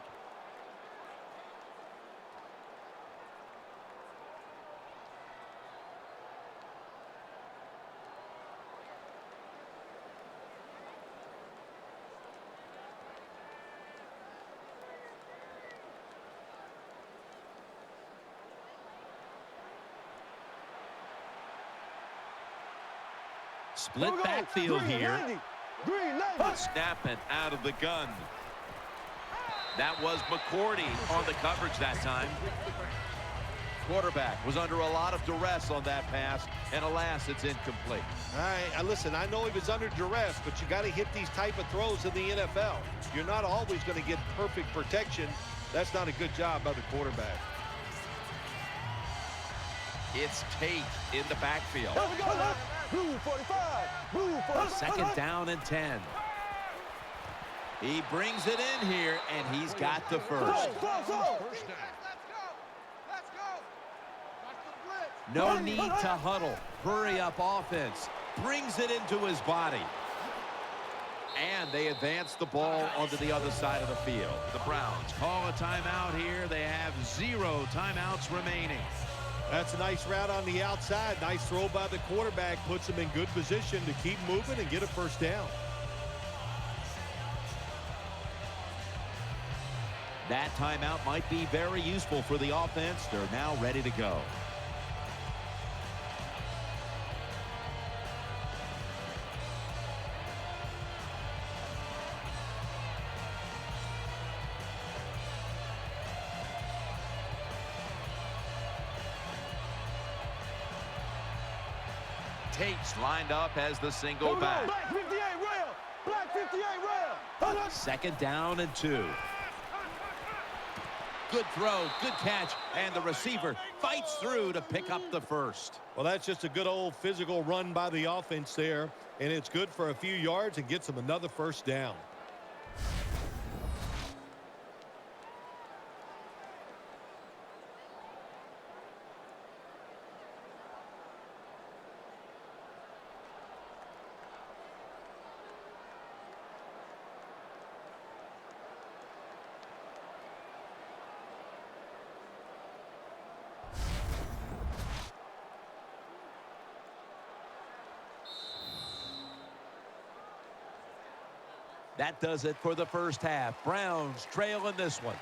Split backfield here. Snapping out of the gun. That was McCourty on the coverage that time. Quarterback was under a lot of duress on that pass, and alas, it's incomplete. All right, listen, I know he was under duress, but you got to hit these type of throws in the NFL. You're not always going to get perfect protection. That's not a good job by the quarterback. It's Tate in the backfield. Blue 45. Second down and 10. He brings it in here, and he's got the first. Let's go. No need to huddle. Hurry up offense. Brings it into his body. And they advance the ball onto the other side of the field. The Browns call a timeout here. They have 0 timeouts remaining. That's a nice route on the outside. Nice throw by the quarterback. Puts him in good position to keep moving and get a first down. That timeout might be very useful for the offense. They're now ready to go. Tate's lined up as the single back. Black 58 rail. Black 58 rail. Second down and 2. Good throw, good catch, and the receiver fights through to pick up the first. Well, that's just a good old physical run by the offense there, and it's good for a few yards and gets them another first down. That does it for the first half. Browns trail in this one.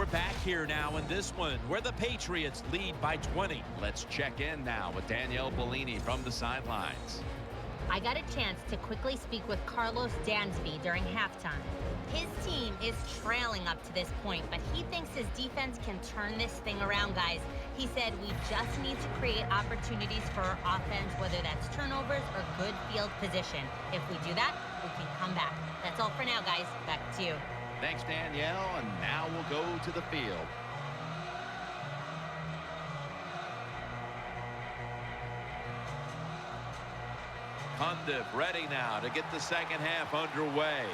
We're back here now in this one where the Patriots lead by 20. Let's check in now with Danielle Bellini from the sidelines. I got a chance to quickly speak with Carlos Dansby during halftime. His team is trailing up to this point, but he thinks his defense can turn this thing around, guys. He said we just need to create opportunities for our offense, whether that's turnovers or good field position. If we do that, we can come back. That's all for now, guys. Back to you. Thanks, Danielle, and now we'll go to the field. Cundiff ready now to get the second half underway.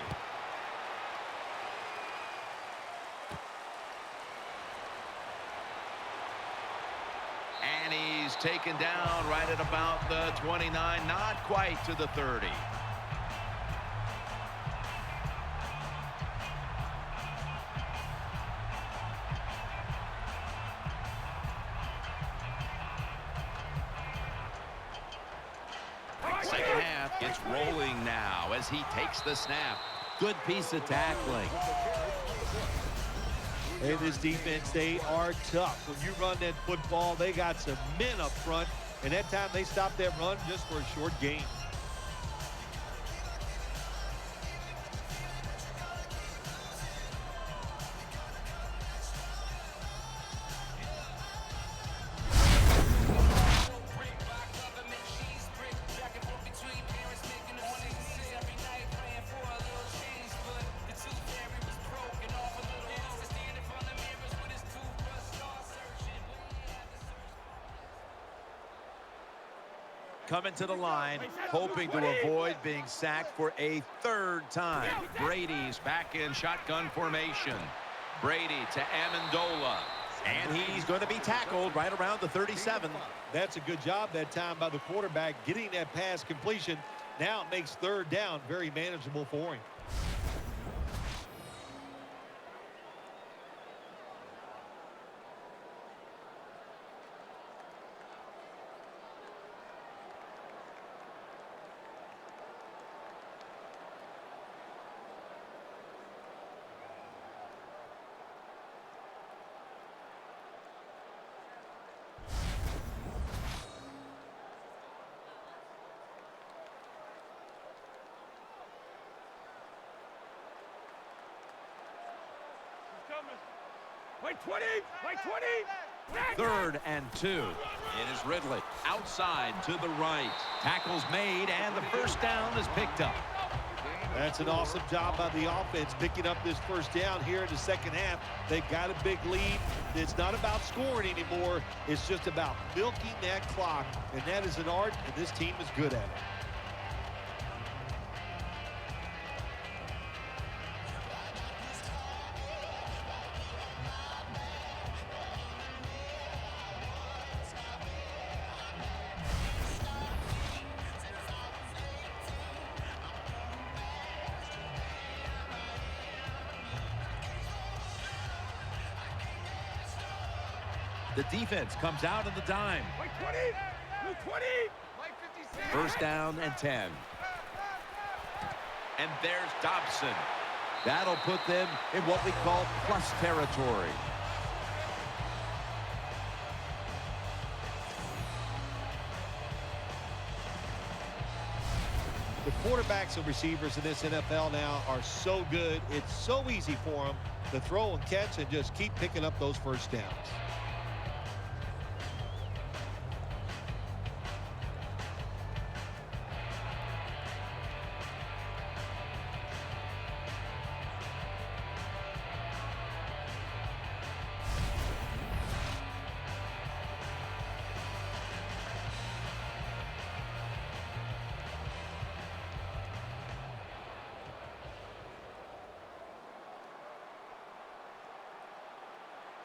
And he's taken down right at about the 29, not quite to the 30. Second half gets rolling now as he takes the snap. Good piece of tackling. And this defense, they are tough. When you run that football, they got some men up front. And that time they stopped that run just for a short gain. Coming to the line, hoping to avoid being sacked for a third time. Brady's back in shotgun formation. Brady to Amendola. And he's going to be tackled right around the 37. That's a good job that time by the quarterback getting that pass completion. Now it makes third down very manageable for him. Wait 20! Wait 20! Third and 2. It is Ridley outside to the right. Tackles made, and the first down is picked up. That's an awesome job by the offense picking up this first down here in the second half. They've got a big lead. It's not about scoring anymore. It's just about milking that clock, and that is an art, and this team is good at it. The defense comes out of the dime. Wait 20! Wait 20! Wait 56! First down and 10. And there's Dobson. That'll put them in what we call plus territory. The quarterbacks and receivers in this NFL now are so good. It's so easy for them to throw and catch and just keep picking up those first downs.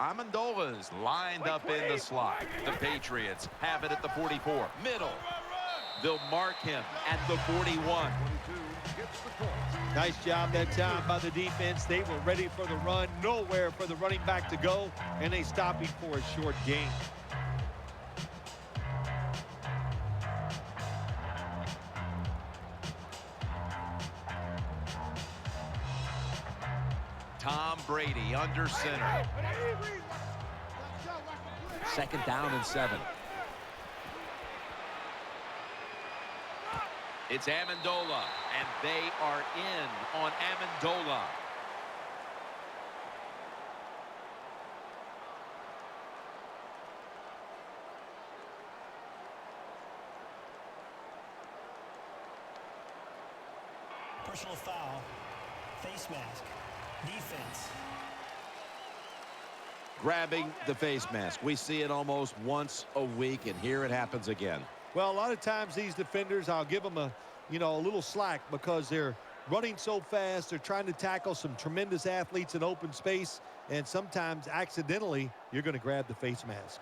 Amendola's lined up in the slot. The Patriots have it at the 44. Middle. They'll mark him at the 41. 22 gets the call. Nice job that time by the defense. They were ready for the run, nowhere for the running back to go, and they stopped him for a short gain. Tom Brady under center. 2nd down and 7. It's Amendola, and they are in on Amendola. Personal foul. Face mask. Defense. Grabbing the face mask. We see it almost once a week, and here it happens again. Well, a lot of times these defenders, I'll give them a little slack because they're running so fast. They're trying to tackle some tremendous athletes in open space, and sometimes accidentally you're going to grab the face mask.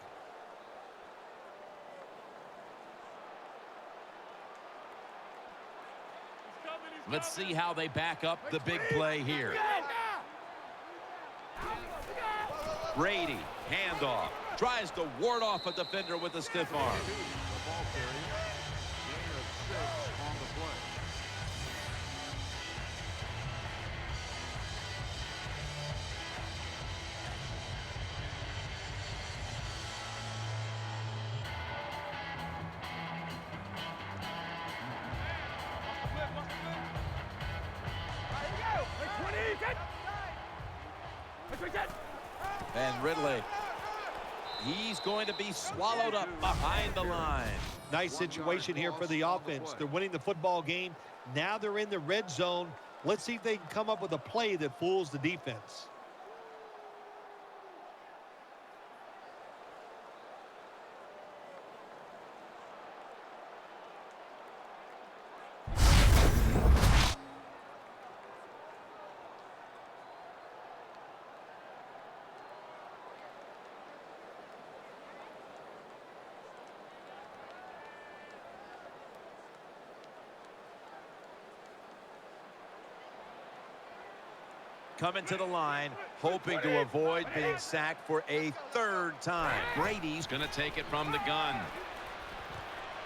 Let's see how they back up the big play here. Brady, handoff. Tries to ward off a defender with a stiff arm. The ball carrier. Gain of 6 on the play. And Ridley, he's going to be swallowed up behind the line. Nice situation here for the offense. They're winning the football game. Now they're in the red zone. Let's see if they can come up with a play that fools the defense. Coming to the line, hoping to avoid being sacked for a 3rd time. Brady's going to take it from the gun.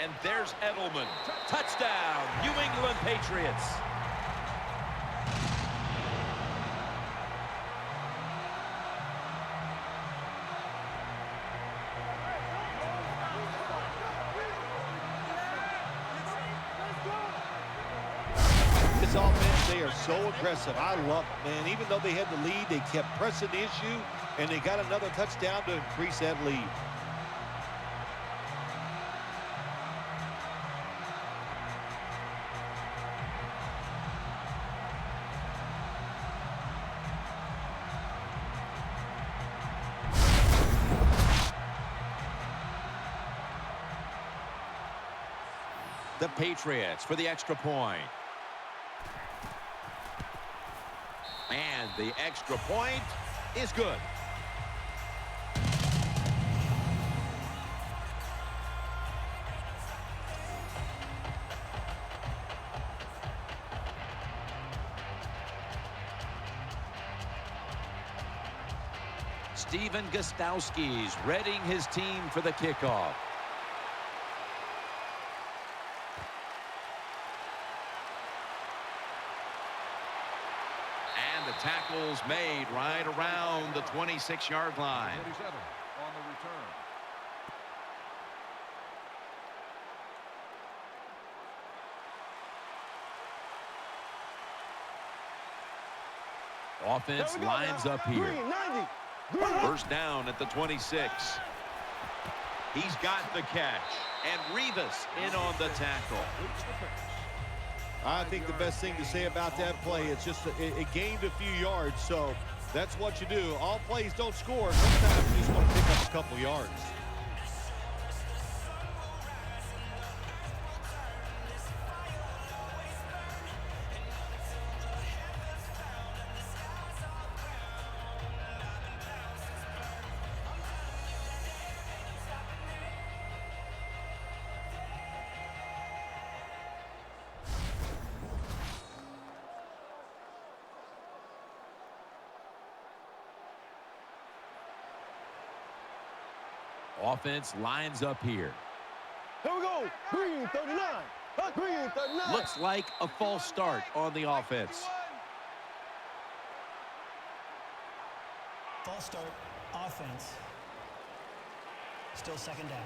And there's Edelman. Touchdown, New England Patriots. This offense, they are so aggressive. I love it, man. Even though they had the lead, they kept pressing the issue, and they got another touchdown to increase that lead. The Patriots for the extra point. And the extra point is good. Steven Gostowski's readying his team for the kickoff. Tackles made right around the 26-yard line. 37 on the return. Offense lines up here. 1st down at the 26. He's got the catch. And Rivas in on the tackle. I think the best thing to say about that play is just it gained a few yards, so that's what you do. All plays don't score. Sometimes you just want to pick up a couple yards. Offense lines up here. Here we go. Green 39. Green 39. Looks like a false start on the offense. False start, offense. Still second down.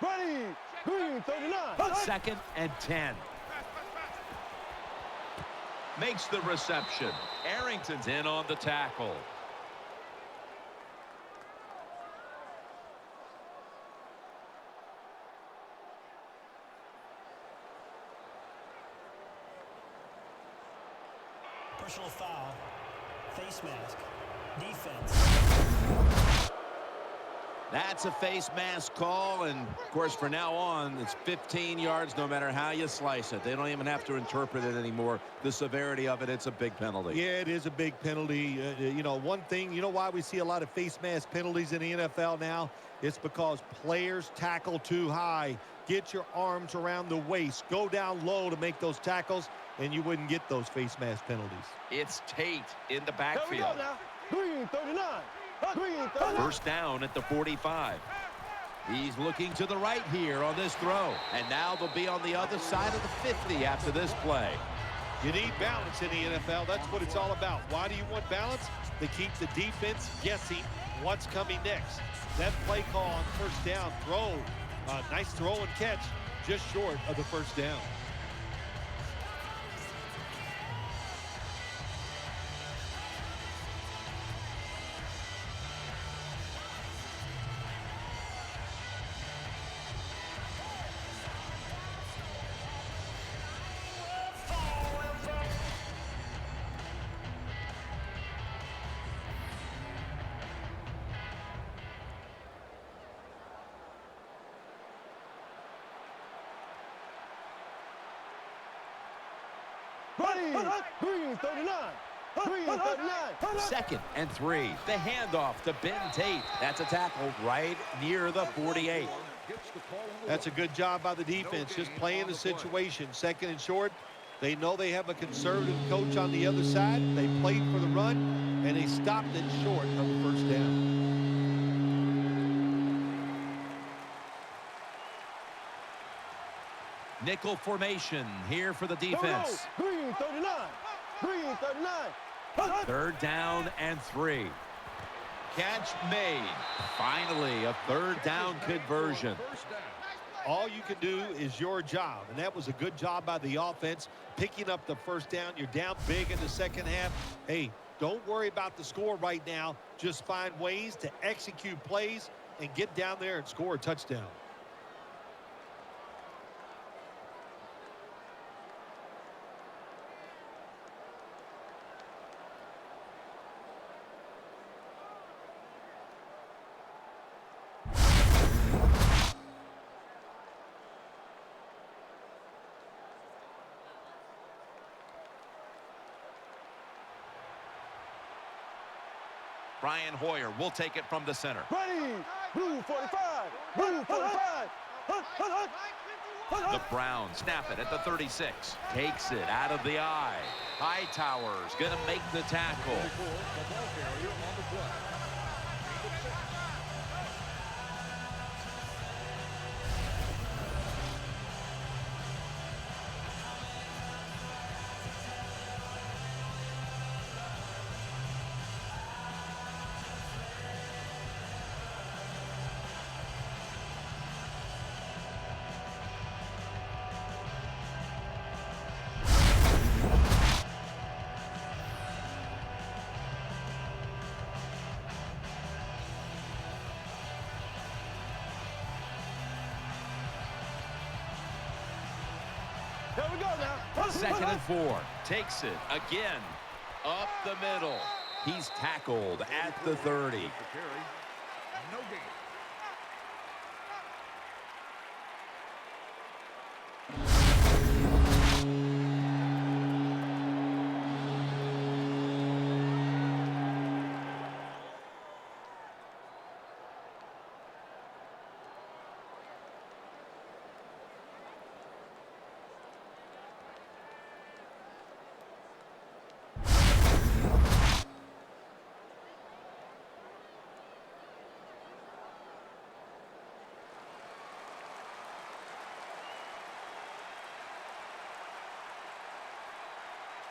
Ready. Green 39. Second and 10. Makes the reception. Arrington's in on the tackle. Personal foul. Face mask. Defense. That's a face mask call, and of course from now on it's 15 yards no matter how you slice it. They don't even have to interpret it anymore. The severity of it, it's a big penalty. Yeah, it is a big penalty. You know, one thing, you know why we see a lot of face mask penalties in the NFL now? It's because players tackle too high. Get your arms around the waist. Go down low to make those tackles, and you wouldn't get those face mask penalties. It's Tate in the Here we go backfield. now. Green 39. Green 39. First down at the 45. He's looking to the right here on this throw. And now they'll be on the other side of the 50 after this play. You need balance in the NFL. That's what it's all about. Why do you want balance? To keep the defense guessing what's coming next. That play call on first down throw. Nice throw and catch, just short of the first down. Ready. Green 39. Green 39. Second and 3. The handoff to Ben Tate. That's a tackle right near the 48. That's a good job by the defense, just playing the situation. Second and short. They know they have a conservative coach on the other side. They played for the run, and they stopped it short of the first down. Nickel formation here for the defense. Green 39. Green 39. Third down and 3. Catch made. Finally, a third down conversion. All you can do is your job, and that was a good job by the offense, picking up the first down. You're down big in the second half. Hey, don't worry about the score right now. Just find ways to execute plays and get down there and score a touchdown. Brian Hoyer will take it from the center. Ready. Blue 45. Blue 45. The Browns snap it at the 36. Takes it out of the eye. Hightower's going to make the tackle. Here we go now. Second and 4. Takes it again. Up the middle. He's tackled at the 30. No gain.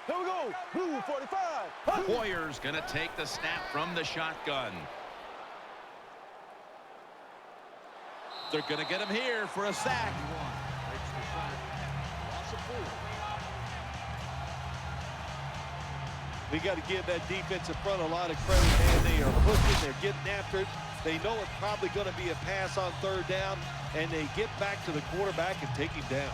Here we go. Blue 45. Boyer's going to take the snap from the shotgun. They're going to get him here for a sack. Makes the sack. Loss of 4. We got to give that defensive front a lot of credit, man. They are pushing. They're getting after it. They know it's probably going to be a pass on third down, and they get back to the quarterback and take him down.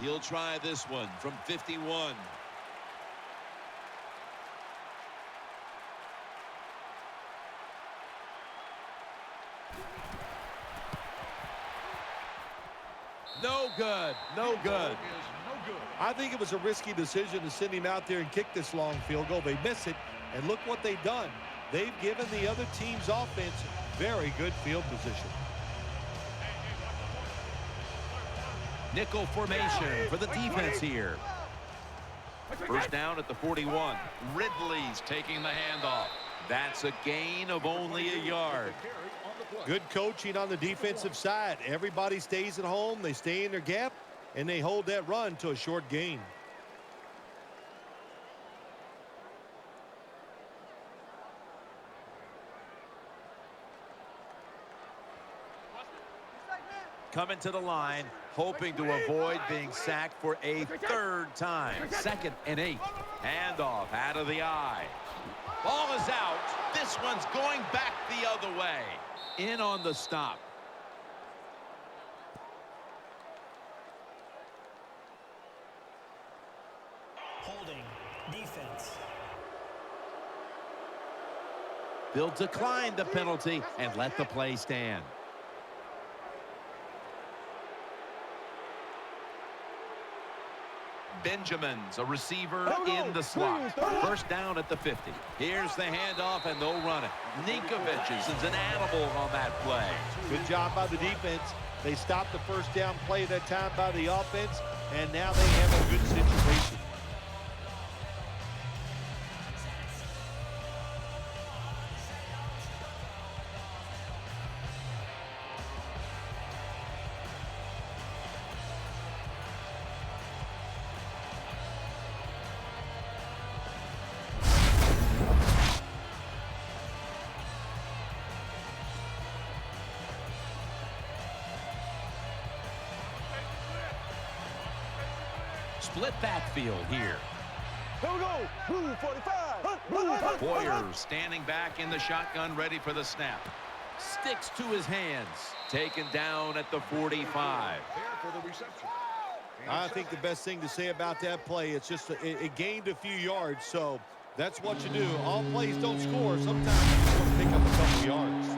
He'll try this one from 51. No good. No good. I think it was a risky decision to send him out there and kick this long field goal. They miss it, and look what they've done. They've given the other team's offense very good field position. Nickel formation for the defense here. First down at the 41. Ridley's taking the handoff. That's a gain of only a yard. Good coaching on the defensive side. Everybody stays at home. They stay in their gap, and they hold that run to a short gain. Coming to the line, hoping to avoid being sacked for a third time. 2nd and 8. Handoff out of the eye. Ball is out. This one's going back the other way. In on the stop. Holding. Defense. They'll decline the penalty and let the play stand. Benjamin's a receiver in the slot. First down at the 50. Here's the handoff, and they'll run it. Ninkovich is an animal on that play. Good job by the defense. They stopped the first down play that time by the offense, and now they have a good situation. Split backfield here. Here we go. Blue 45. Boyer standing back in the shotgun, ready for the snap. Sticks to his hands. Taken down at the 45. There for the reception. I think the best thing to say about that play, it's just it gained a few yards, so that's what you do. All plays don't score. Sometimes you just want to pick up a couple yards.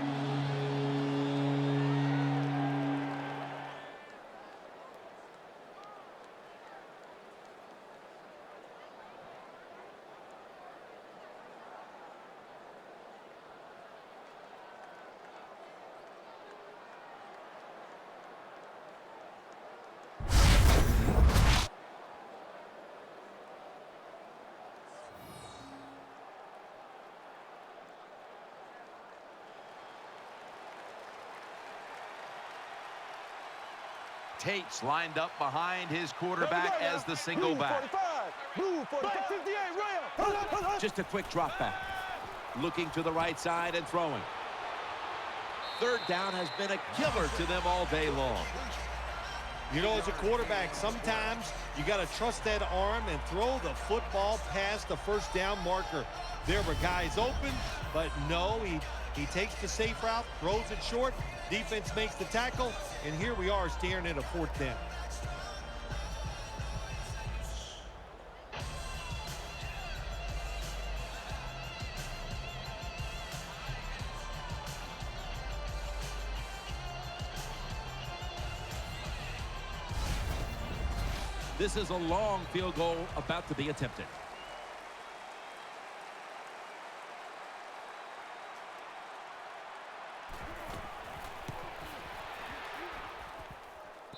Tate's lined up behind his quarterback as the single back. Blue 45. 58. Ram. Just a quick drop back. Looking to the right side and throwing. Third down has been a killer to them all day long. You know, as a quarterback, sometimes you got to trust that arm and throw the football past the first down marker. There were guys open, but no, he takes the safe route, throws it short. Defense makes the tackle, and here we are staring at a fourth down. This is a long field goal about to be attempted.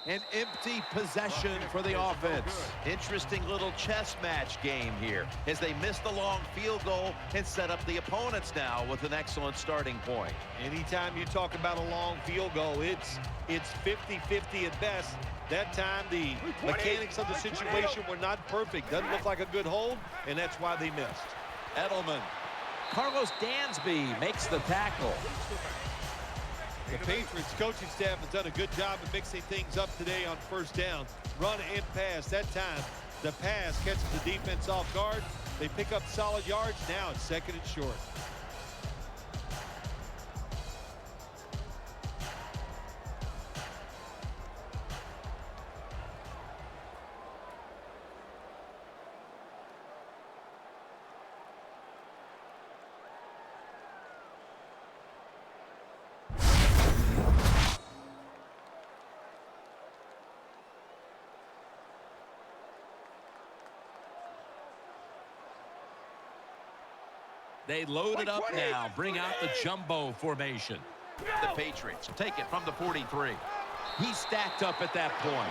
An empty possession for the offense. Interesting little chess match game here as they miss the long field goal and set up the opponents now with an excellent starting point. Anytime you talk about a long field goal, it's 50-50 at best. That time, the mechanics of the situation were not perfect. Doesn't look like a good hold, and that's why they missed. Edelman. Carlos Dansby makes the tackle. The Patriots coaching staff has done a good job of mixing things up today on first down. Run and pass. That time, the pass catches the defense off guard. They pick up solid yards. Now it's 2nd and short. They load it up now. Bring out the jumbo formation. The Patriots take it from the 43. He's stacked up at that point.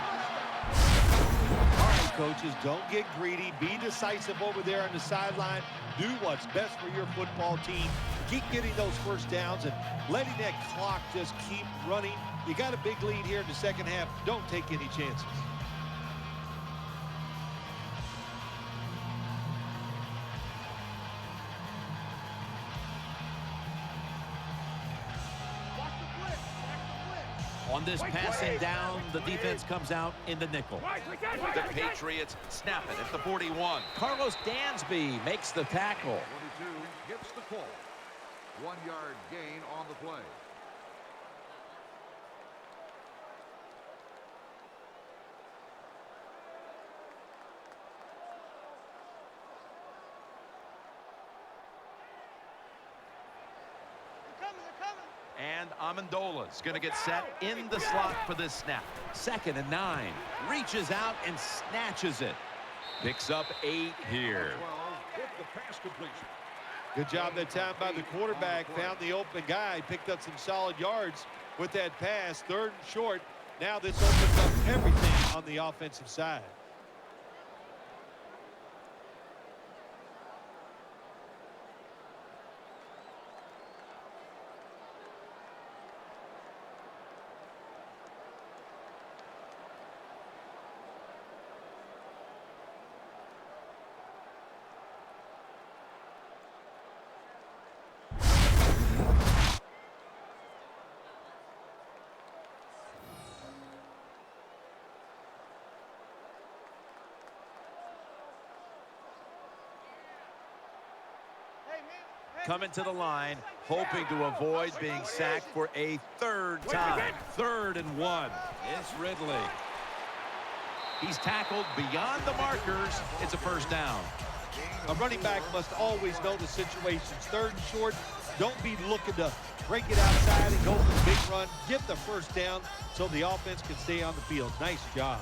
All right, coaches, don't get greedy. Be decisive over there on the sideline. Do what's best for your football team. Keep getting those first downs and letting that clock just keep running. You got a big lead here in the second half. Don't take any chances. On this passing down, the defense comes out in the nickel. The Patriots snap it at the 41. Carlos Dansby makes the tackle. 22 gets the call. 1-yard gain on the play. And Amendola's going to get set in the slot for this snap. 2nd and 9. Reaches out and snatches it. Picks up 8 here. 12 with the pass completion. Good job that time by the quarterback. Found the open guy. Picked up some solid yards with that pass. 3rd and short. Now this opens up everything on the offensive side. Coming to the line, hoping to avoid being sacked for a 3rd time. 3rd and 1. It's Ridley. He's tackled beyond the markers. It's a first down. A running back must always know the situations. 3rd and short. Don't be looking to break it outside and go for the big run. Get the first down so the offense can stay on the field. Nice job.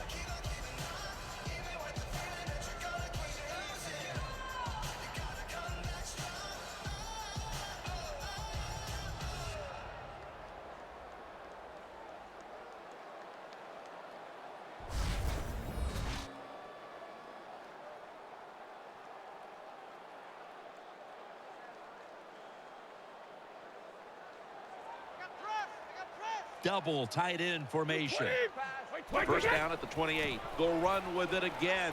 Double tight end formation. First down at the 28. They'll run with it again.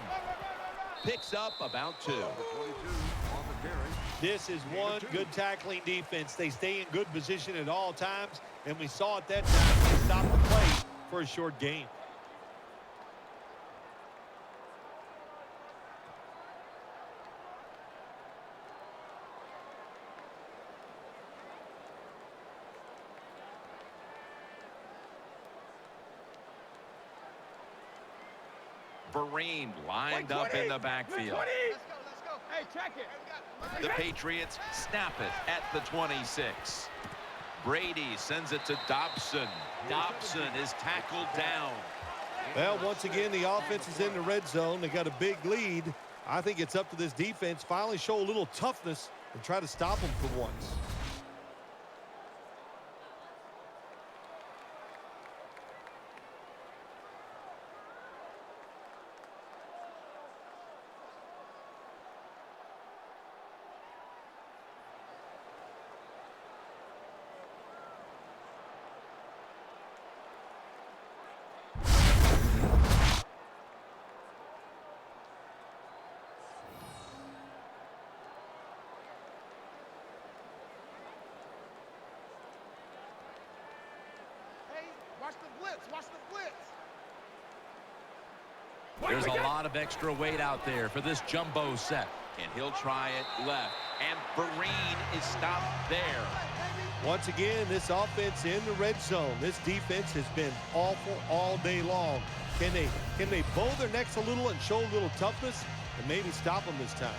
Picks up about 2. 22 on the carry. This is one good tackling defense. They stay in good position at all times, and we saw at that time they stopped the play for a short gain. Vereen lined up in the backfield. Let's go. Hey, check it. The Patriots snap it at the 26. Brady sends it to Dobson. Dobson is tackled down. Well, once again, the offense is in the red zone. They got a big lead. I think it's up to this defense finally show a little toughness and try to stop them for once. Watch the blitz. Watch the blitz. There's a lot of extra weight out there for this jumbo set. And he'll try it left. And Vereen is stopped there. Once again, this offense in the red zone. This defense has been awful all day long. Can they bow their necks a little and show a little toughness and maybe stop them this time?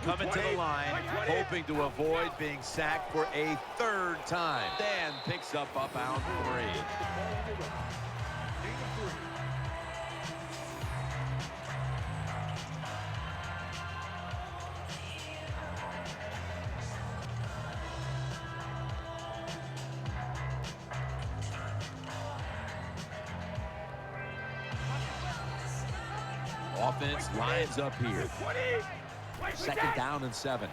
Coming to the line, hoping to avoid being sacked for a third time. Dan picks up about 3. Offense lines up here. 2nd down and 7.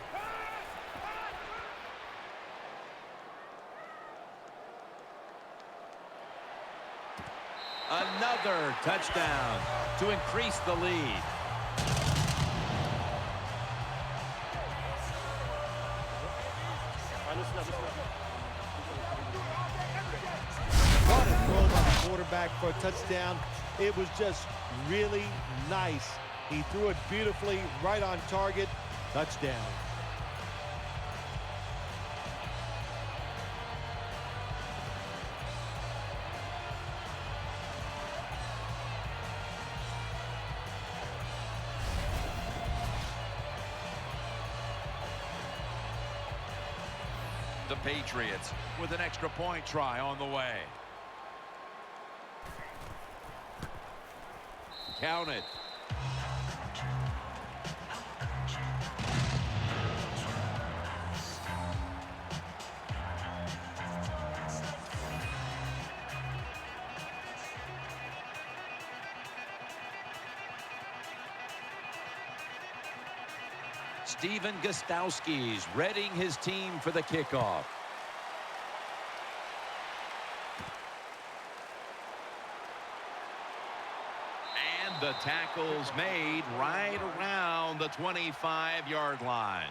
Another touchdown to increase the lead. What a throw by the quarterback for a touchdown. It was just really nice. He threw it beautifully, right on target. Touchdown. The Patriots with an extra point try on the way. Count it. Steven Gostowski's readying his team for the kickoff. And the tackle's made right around the 25-yard line.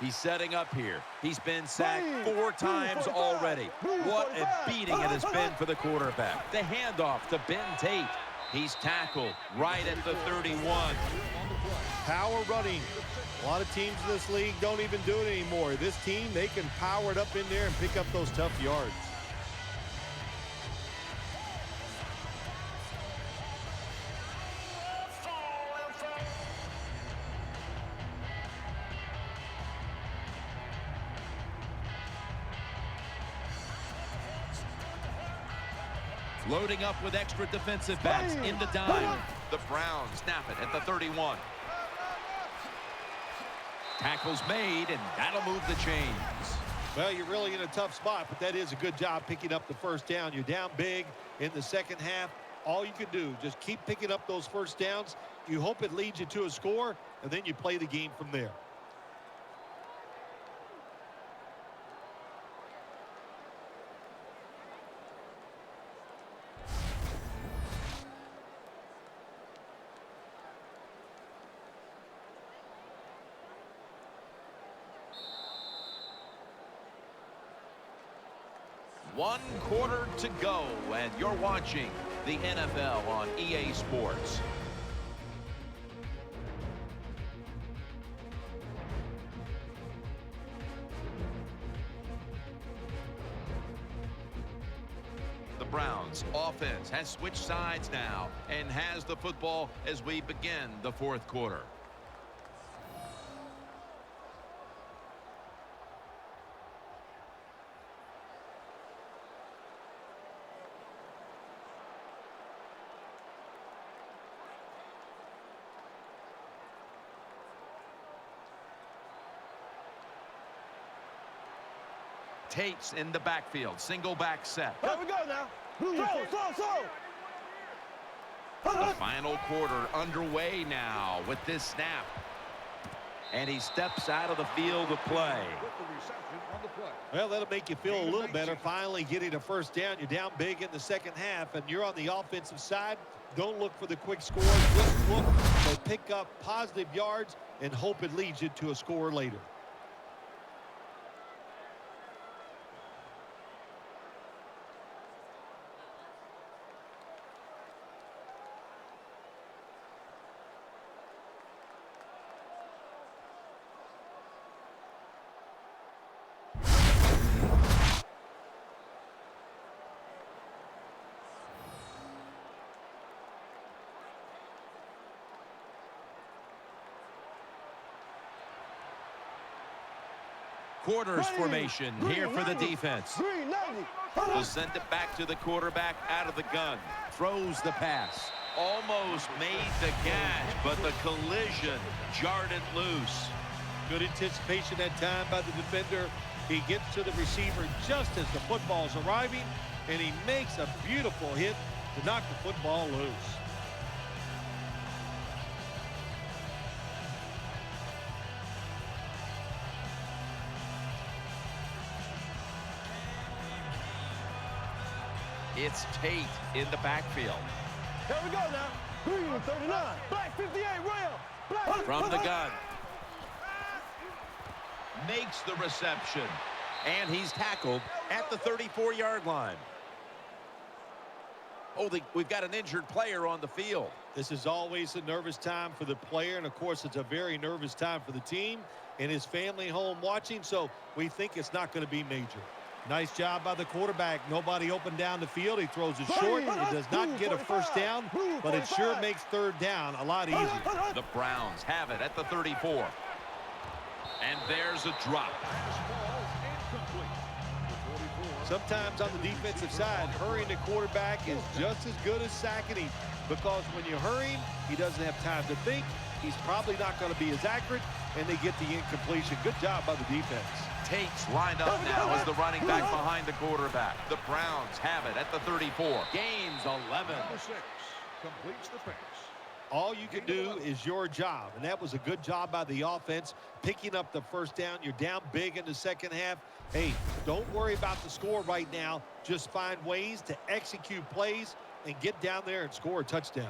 He's setting up here. He's been sacked 4 times already. What a beating it has been for the quarterback. The handoff to Ben Tate. He's tackled right at the 31. Power running. A lot of teams in this league don't even do it anymore. This team, they can power it up in there and pick up those tough yards. Loading up with extra defensive backs in the dime. The Browns snap it at the 31. Tackles made, and that'll move the chains. Well, you're really in a tough spot, but that is a good job picking up the first down. You're down big in the second half. All you can do, just keep picking up those first downs. You hope it leads you to a score, and then you play the game from there. One quarter to go, and you're watching the NFL on EA Sports. Browns offense has switched sides now and has the football as we begin the fourth quarter. Tate's in the backfield. Single back set. Here we go now. Throw. The final quarter underway now with this snap. And he steps out of the field of play. With the reception on the play. Well, that'll make you feel a little better. Finally getting a first down. You're down big in the second half, and you're on the offensive side. Don't look for the quick score. Just look to pick up positive yards and hope it leads you to a score later. Quarters formation here for the defense. Will send it back to the quarterback out of the gun. Throws the pass. Almost made the catch, but the collision jarred it loose. Good anticipation that time by the defender. He gets to the receiver just as the football's arriving, and he makes a beautiful hit to knock the football loose. It's Tate in the backfield. Here we go now. Green 39. Black 58. Rail. Black. From the gun. Makes the reception. And he's tackled at the 34-yard line. Oh, we've got an injured player on the field. This is always a nervous time for the player, and of course it's a very nervous time for the team and his family home watching, so we think it's not going to be major. Nice job by the quarterback. Nobody open down the field. He throws it short. It does not get a first down, but it sure makes third down a lot easier. The Browns have it at the 34. And there's a drop. Sometimes on the defensive side, hurrying the quarterback is just as good as sacking him, because when you hurry him, he doesn't have time to think. He's probably not going to be as accurate, and they get the incompletion. Good job by the defense. Tate's lined up now as the running back behind the quarterback. The Browns have it at the 34. Gains 11. Number 6 completes the pass. All you can do is your job, and that was a good job by the offense, picking up the first down. You're down big in the second half. Hey, don't worry about the score right now. Just find ways to execute plays and get down there and score a touchdown.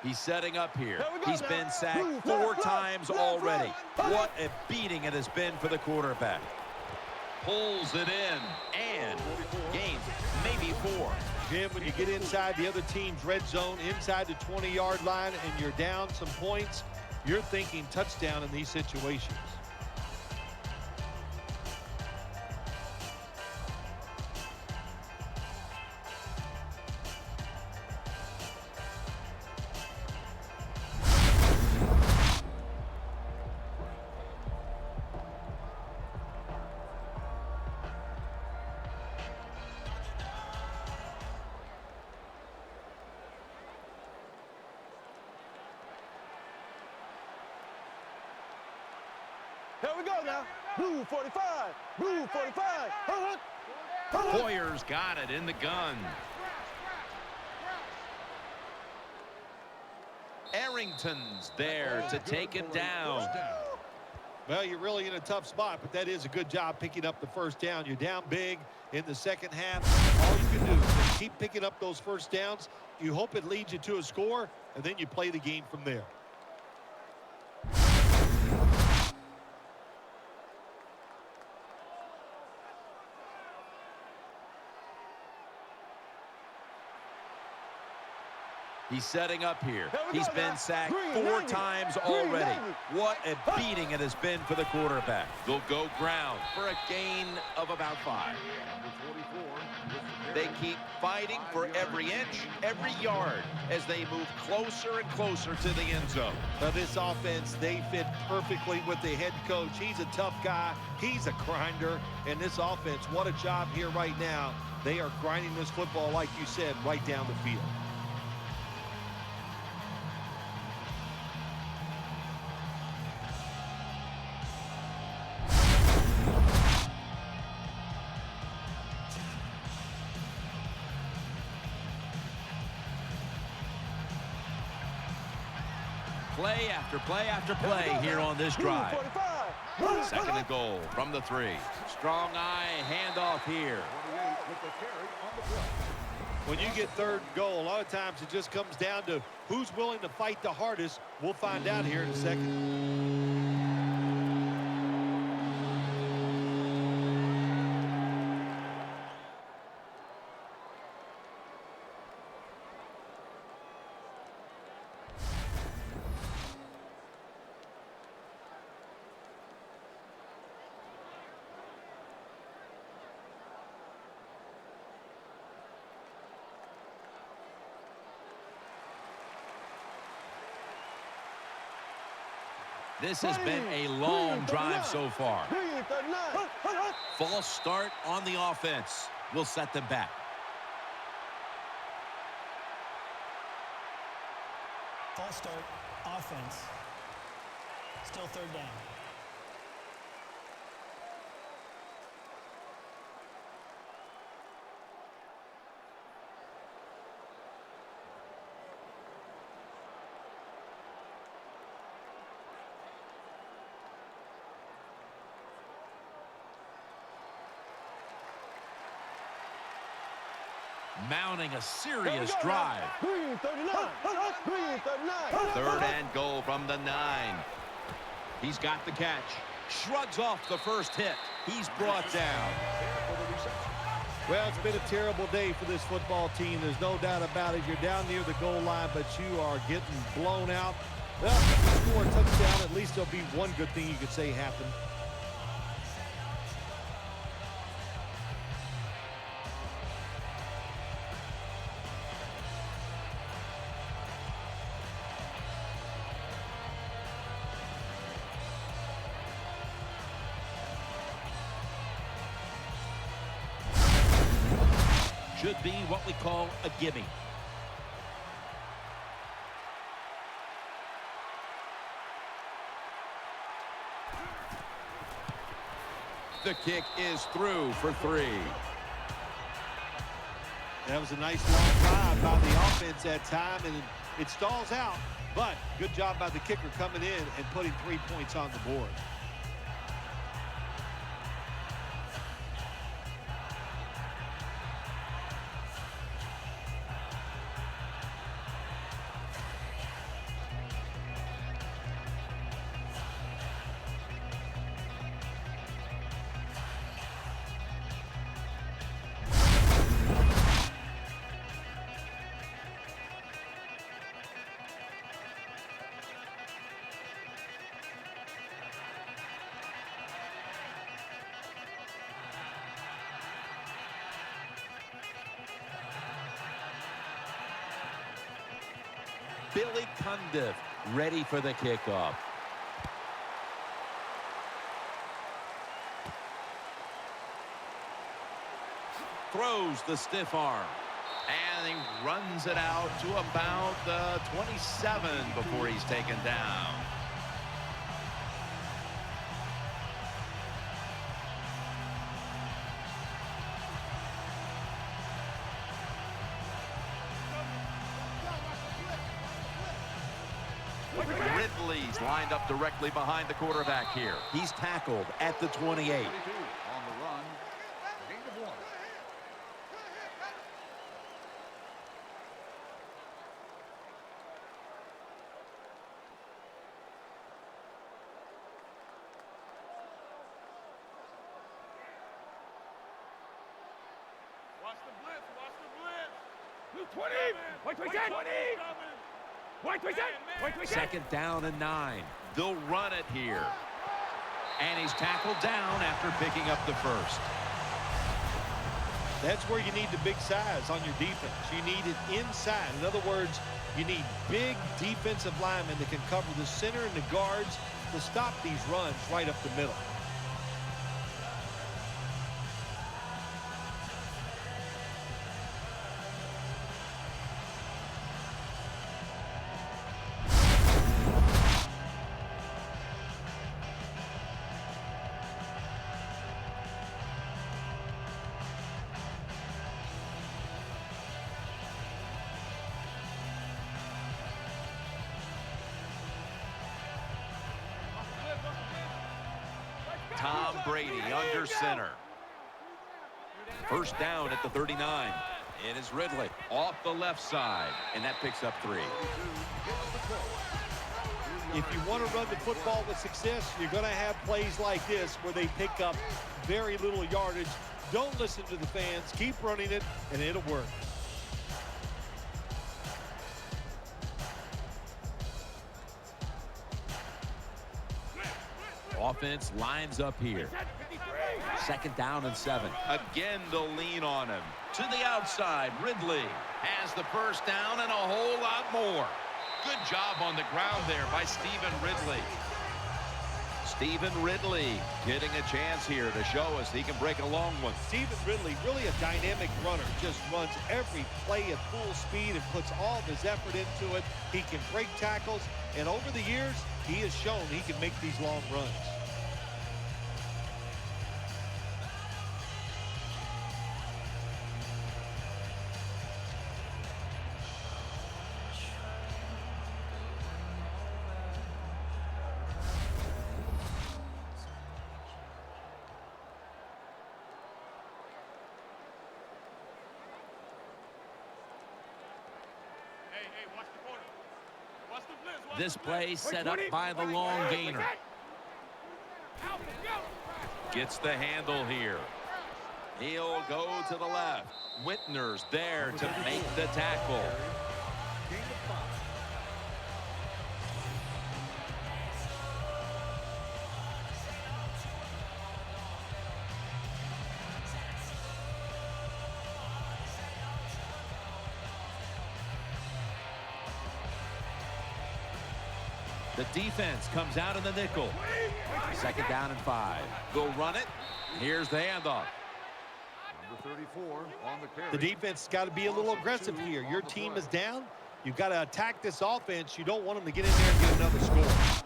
He's setting up here. He's been sacked 4 times already. What a beating it has been for the quarterback. Pulls it in and gains maybe 4. Jim, when you get inside the other team's red zone, inside the 20-yard line, and you're down some points, you're thinking touchdown in these situations. Here we go now. Blue 45. Blue 45. Hoyer's got it in the gun. Arrington's there to take him down. Well, you're really in a tough spot, but that is a good job picking up the first down. You're down big in the second half. All you can do is just keep picking up those first downs. You hope it leads you to a score, and then you play the game from there. He's setting up here. we He's go, been guys. sacked Green, 4 Navy. times Green, already. Navy. What a beating it has been for the quarterback. They'll go ground for a gain of about 5. Number 44 with the They carry. keep fighting for every inch, every yard as they move closer and closer to the end zone. Now this offense, they fit perfectly with the head coach. He's a tough guy. He's a grinder. And this offense, what a job here right now. They are grinding this football, like you said, right down the field. Play after play after play here on this drive. 45. Second and goal from the 3. Strong eye handoff here. 28 with the carry on the play. When you get third and goal, a lot of times it just comes down to who's willing to fight the hardest. We'll find out here in a second. This has been a long drive so far. 39. False start on the offense will set them back. False start, offense. Still third down. Mounting a serious drive. Green 39. Green 39. Third and goal from the 9. He's got the catch. Shrugs off the first hit. He's brought down. Well, it's been a terrible day for this football team. There's no doubt about it. You're down near the goal line, but you are getting blown out. Well, if you score a touchdown, at least there'll be one good thing you could say happened. Should be what we call a gimme. The kick is through for 3. That was a nice long drive by the offense that time, and it stalls out. But good job by the kicker coming in and putting 3 points on the board. Billy Cundiff ready for the kickoff. Throws the stiff arm. And he runs it out to about the 27 before he's taken down. Ridley's lined up directly behind the quarterback here. He's tackled at the 28. 22 on the run. Gain of 1. Watch the blitz, watch the blitz. Second down and 9. They'll run it here. And he's tackled down after picking up the first. That's where you need the big size on your defense. You need it inside. In other words, you need big defensive linemen that can cover the center and the guards to stop these runs right up the middle. Tom Brady under center. First down at the 39. It is Ridley off the left side, and that picks up 3. If you want to run the football with success, you're going to have plays like this where they pick up very little yardage. Don't listen to the fans. Keep running it, and it'll work. Offense lines up here. Second down and 7. Again, they'll lean on him. To the outside, Ridley has the first down and a whole lot more. Good job on the ground there by Stephen Ridley. Stephen Ridley getting a chance here to show us he can break a long one. Stephen Ridley, really a dynamic runner, just runs every play at full speed and puts all of his effort into it. He can break tackles, and over the years, he has shown he can make these long runs. This play set up by the long gainer. Gets the handle here. He'll go to the left. Whitner's there to make the tackle. The defense comes out in the nickel. Second down and 5. They'll run it. Here's the handoff. Number 34 on the carry. The defense has got to be a little aggressive here. Your team is down. You've got to attack this offense. You don't want them to get in there and get another score.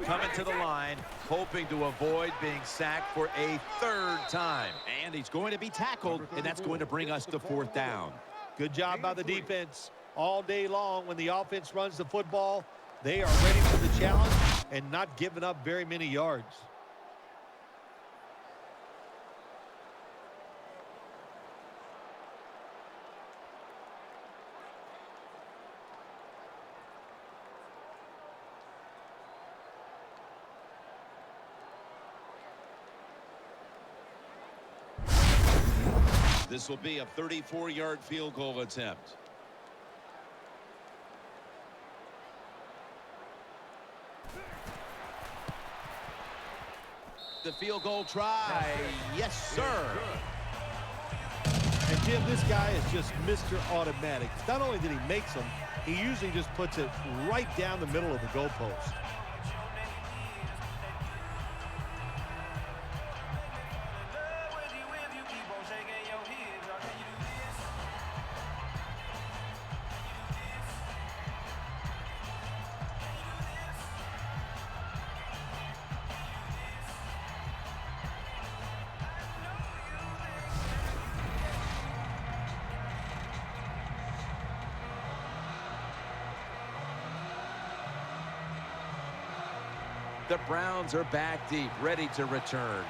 Coming to the line, hoping to avoid being sacked for a 3rd time. And he's going to be tackled, and that's going to bring us to 4th down. Good job by the defense. All day long when the offense runs the football, they are ready for the challenge and not giving up very many yards. This will be a 34-yard field goal attempt. The field goal try. Yes, sir. And Jim, this guy is just Mr. Automatic. Not only did he make them, he usually just puts it right down the middle of the goalpost. The Browns are back deep, ready to return.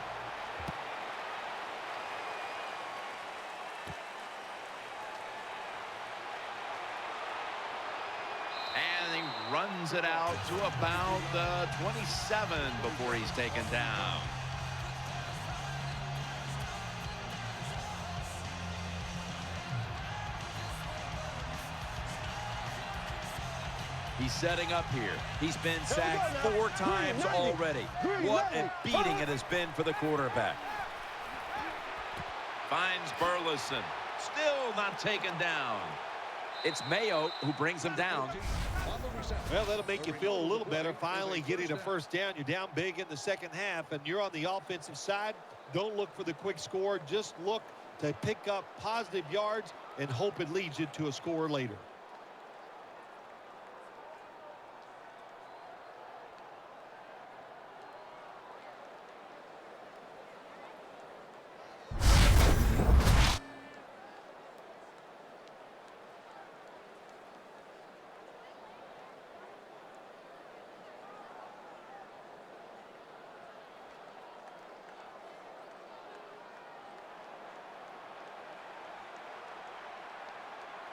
And he runs it out to about the 27 before he's taken down. He's setting up here. He's been sacked 4 times already. What a beating it has been for the quarterback. Finds Burleson. Still not taken down. It's Mayo who brings him down. Well, that'll make you feel a little better. Finally getting a first down. You're down big in the second half, and you're on the offensive side. Don't look for the quick score. Just look to pick up positive yards and hope it leads you to a score later.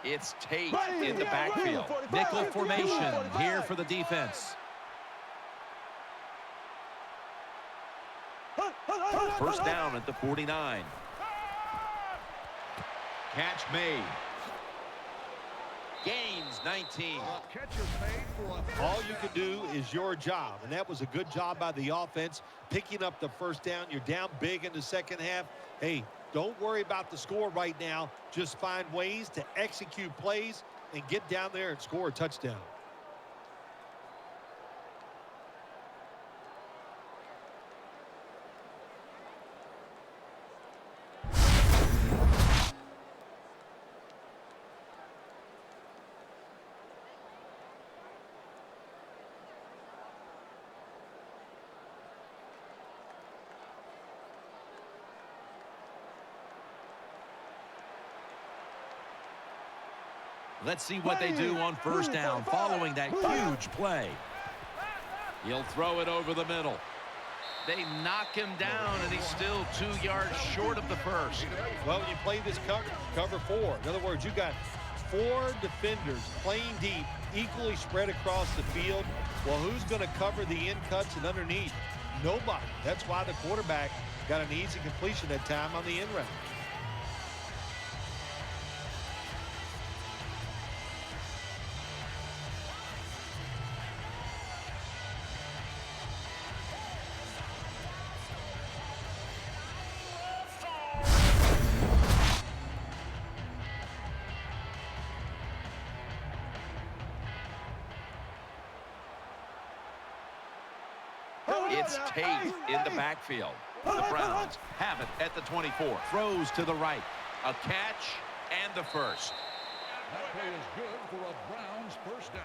It's Tate in the backfield. Nickel formation here for the defense. First down at the 49. Catch made. Gains 19. All you can do is your job, and that was a good job by the offense, picking up the first down. You're down big in the second half. Hey, don't worry about the score right now. Just find ways to execute plays and get down there and score a touchdown. Let's see what they do on first down following that huge play. He'll throw it over the middle. They knock him down, and he's still 2 yards short of the first. Well, when you play this cover 4, in other words, you got 4 defenders playing deep, equally spread across the field. Well, who's going to cover the in cuts and underneath? Nobody. That's why the quarterback got an easy completion that time on the in route. It's Tate in the backfield. The Browns have it at the 24. Throws to the right. A catch and the first. That play is good for a Browns first down.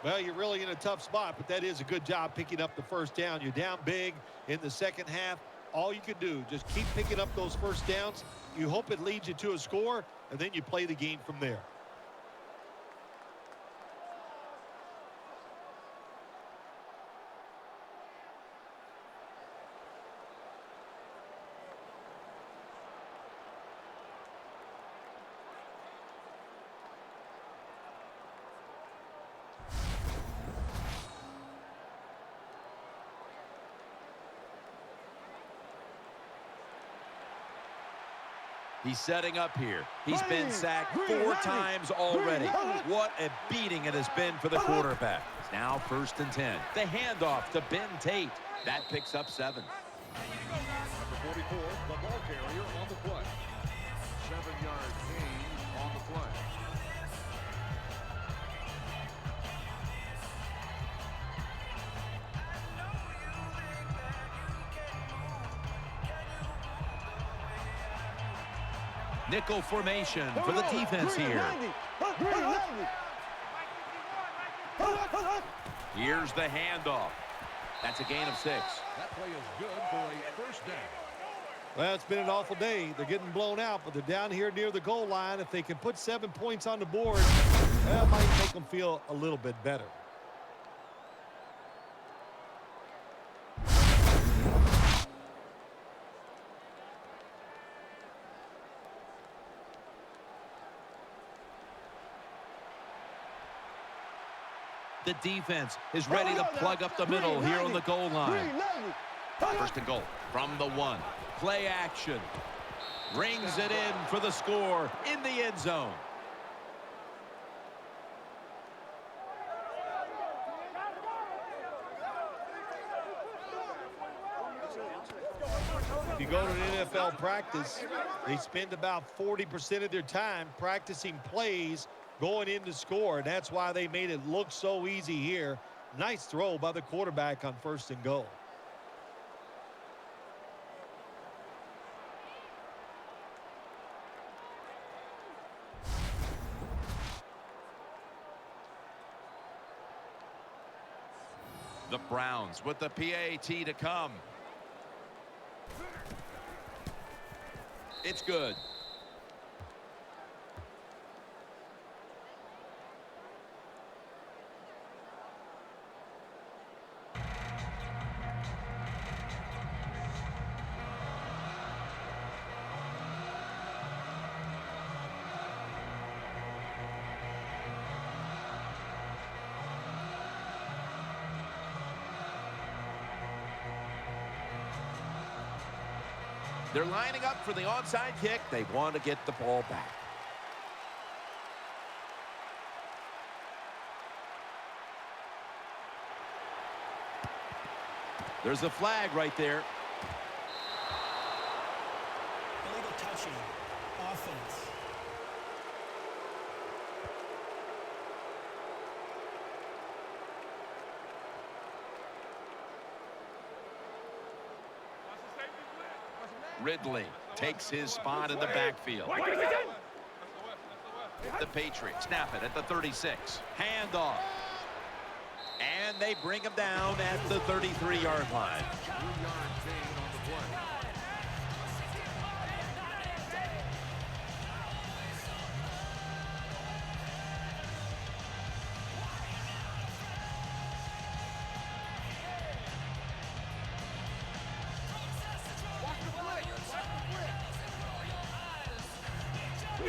Well, you're really in a tough spot, but that is a good job picking up the first down. You're down big in the second half. All you can do, just keep picking up those first downs. You hope it leads you to a score, and then you play the game from there. He's setting up here. He's been sacked 4 times already. What a beating it has been for the quarterback. It's now 1st and 10. The handoff to Ben Tate. That picks up 7. Number 44, the ball carrier on the play. 7-yard gain on the play. Nickel formation for the defense here. Here's the handoff. That's a gain of 6. That play is good for a first down. Well, it's been an awful day. They're getting blown out, but they're down here near the goal line. If they can put 7 points on the board, that might make them feel a little bit better. The defense is ready to plug up the middle here on the goal line. First and goal from the 1. Play action. Rings it in for the score in the end zone. If you go to an NFL practice, they spend about 40% of their time practicing plays going in to score. And that's why they made it look so easy here. Nice throw by the quarterback on first and goal. The Browns with the PAT to come. It's good. They're lining up for the onside kick. They want to get the ball back. There's a flag right there. Illegal touching. Offense. Ridley takes his spot in the backfield. The Patriots snap it at the 36. Handoff. And they bring him down at the 33-yard line. 2-yard gain on the play.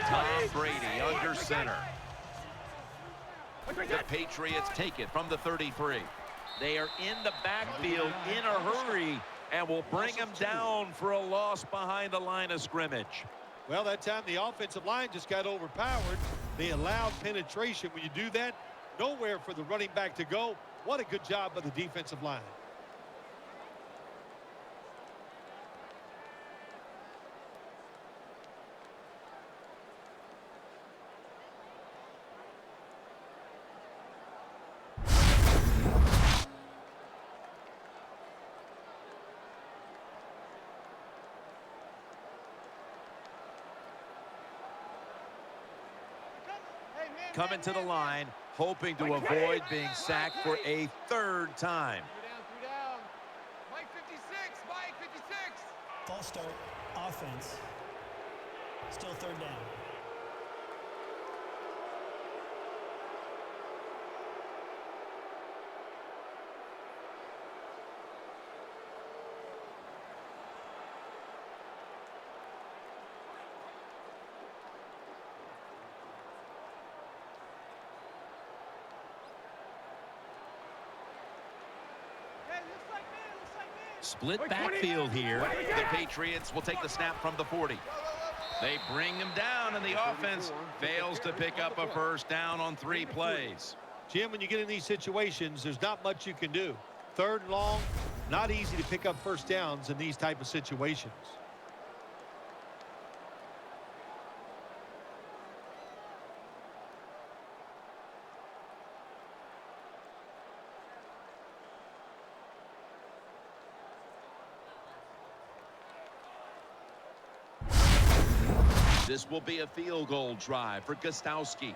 Tom Brady under center. The Patriots take it from the 33. They are in the backfield in a hurry and will bring him down for a loss behind the line of scrimmage. Well, that time the offensive line just got overpowered. They allowed penetration. When you do that, nowhere for the running back to go. What a good job by the defensive line. Coming to the line, hoping to avoid being sacked for a third time. Three down. Mike 56, Mike 56. False start. Offense. Still third down. Split backfield here. The Patriots will take the snap from the 40. They bring him down, and the offense fails to pick up a first down on 3 plays. Jim, when you get in these situations, there's not much you can do. Third and long, not easy to pick up first downs in these type of situations. This will be a field goal drive for Gostowski.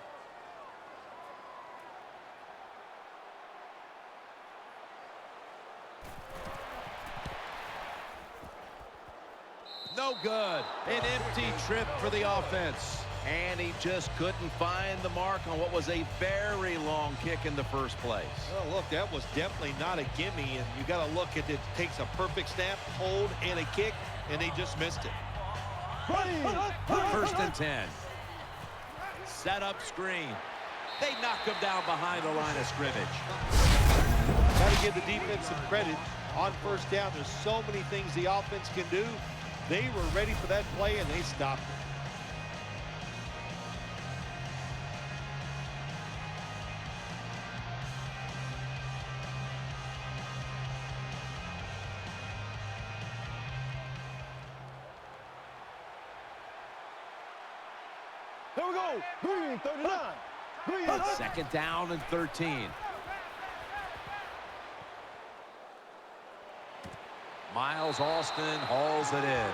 No good. An empty trip for the offense. And he just couldn't find the mark on what was a very long kick in the first place. Oh, look, that was definitely not a gimme, and you got to look at it. It takes a perfect snap, hold, and a kick, and they just missed it. First and 10. Set up screen. They knock him down behind the line of scrimmage. Got to give the defense some credit on first down. There's so many things the offense can do. They were ready for that play, and they stopped it. Here we go. Green, 39. Green. Second down and 13. Miles Austin hauls it in.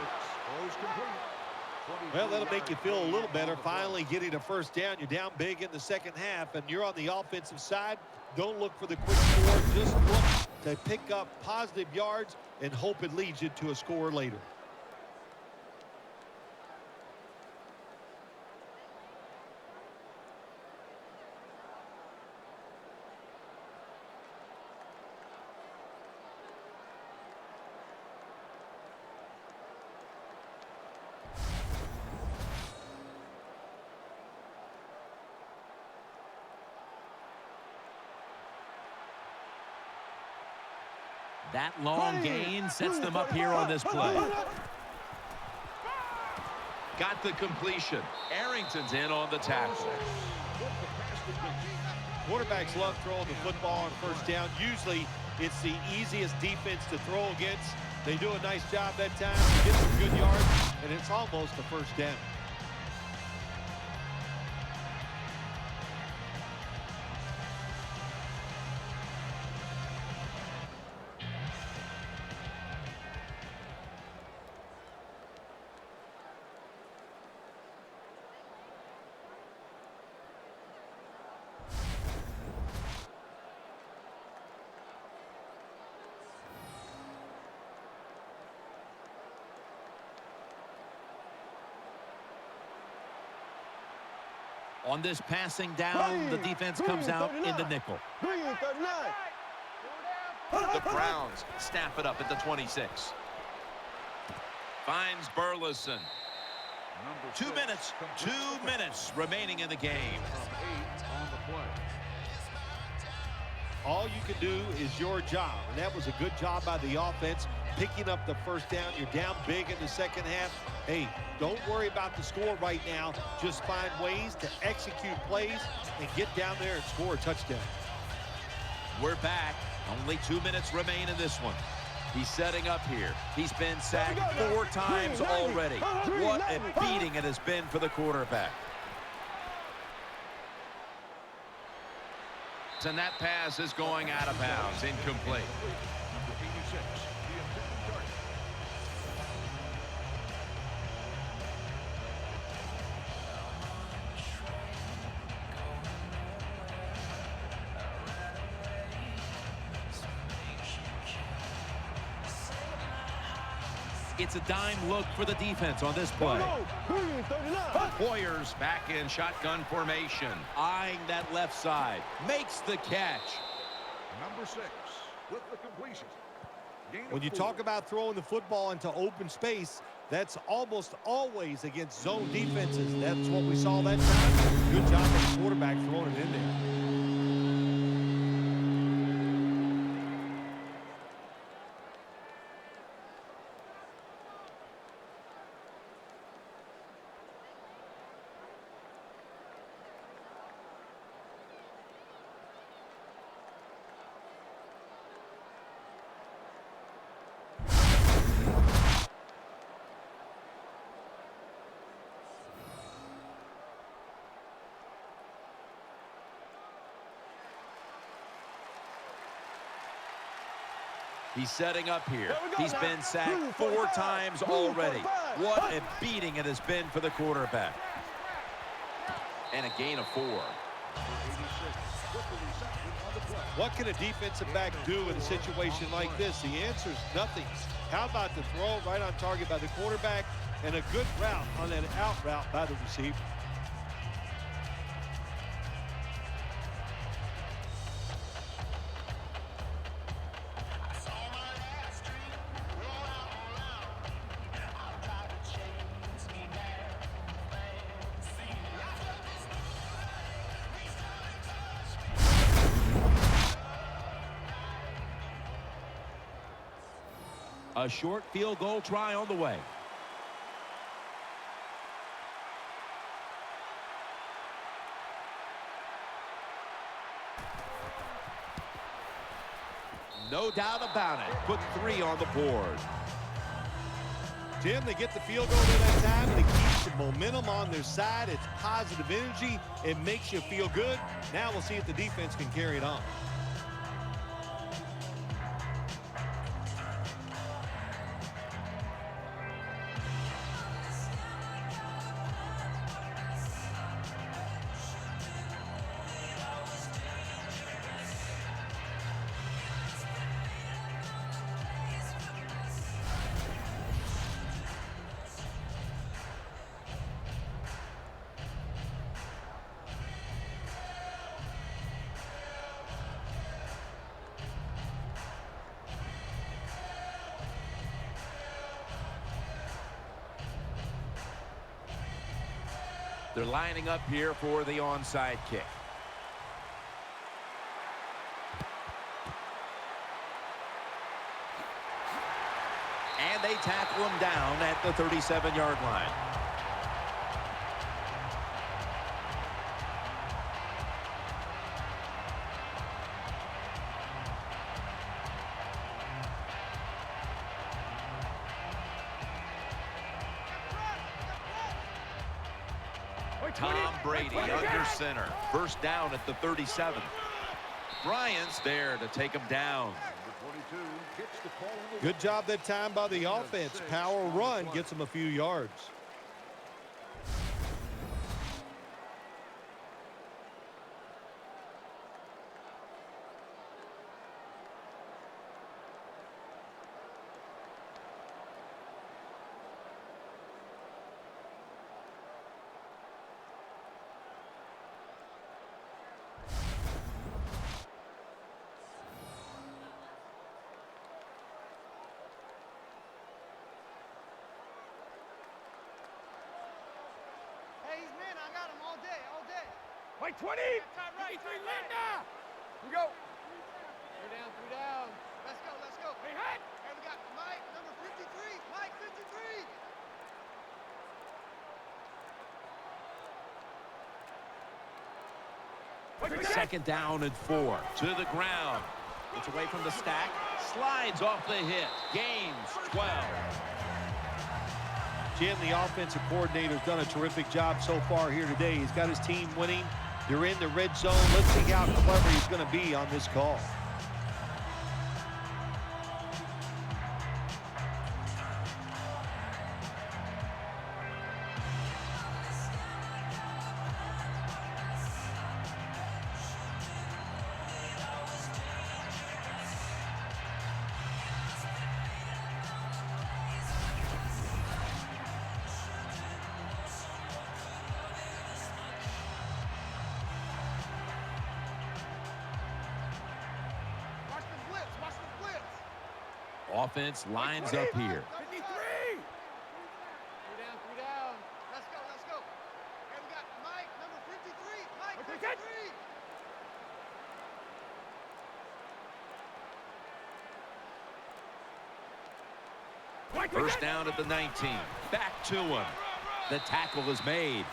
Well, that'll make you feel a little better. Finally getting a first down. You're down big in the second half, and you're on the offensive side. Don't look for the quick score. Just look to pick up positive yards and hope it leads you to a score later. That long gain sets them up here on this play. Got the completion. Arrington's in on the tackle. Quarterbacks love throwing the football on first down. Usually it's the easiest defense to throw against. They do a nice job that time. They get some good yards, and it's almost a first down. On this passing down, the defense comes out in the nickel. Green, 39. The Browns snap it up at the 26. Finds Burleson. 2 minutes remaining in the game. All you can do is your job, and that was a good job by the offense, picking up the first down. You're down big in the second half. Hey, don't worry about the score right now. Just find ways to execute plays and get down there and score a touchdown. We're back. Only 2 minutes remain in this one. He's setting up here. He's been sacked 4 times already. What a beating it has been for the quarterback. And that pass is going out of bounds, incomplete. Number 86, the intended target. It's a dime look for the defense on this play. Green, 39. Hoyer's back in shotgun formation. Eyeing that left side. Makes the catch. Number 6 with the completion. Gain of When you 4. talk about throwing the football into open space, that's almost always against zone defenses. That's what we saw that time. Good job of the quarterback throwing it in there. He's setting up here. He's been sacked 4 times already. What a beating it has been for the quarterback. And a gain of 4. What can a defensive back do in a situation like this? The answer is nothing. How about the throw right on target by the quarterback and a good route on that out route by the receiver? A short field goal try on the way. No doubt about it. Put 3 on the board. Jim, they get the field goal at that time, and it keeps the momentum on their side. It's positive energy. It makes you feel good. Now we'll see if the defense can carry it on. They're lining up here for the onside kick. And they tackle him down at the 37-yard line. Tom Brady under center. First down at the 37. Bryant's there to take him down. Good job that time by the offense. Power run gets them a few yards. White 20. Top right. Linda. We go. 3 down. Let's go. Hey, hot. Hey, we got Mike, number 53. Mike, 53. Second down and 4. To the ground. Gets away from the stack. Slides off the hit. Gains 12. Jim, the offensive coordinator's done a terrific job so far here today. He's got his team winning. They're in the red zone. Let's see how clever he's going to be on this call. Offense lines up here. 53. 3 down. Let's go. Hey, we got Mike, number 53. Mike, 53. First down at the 19. Back to him. The tackle is made.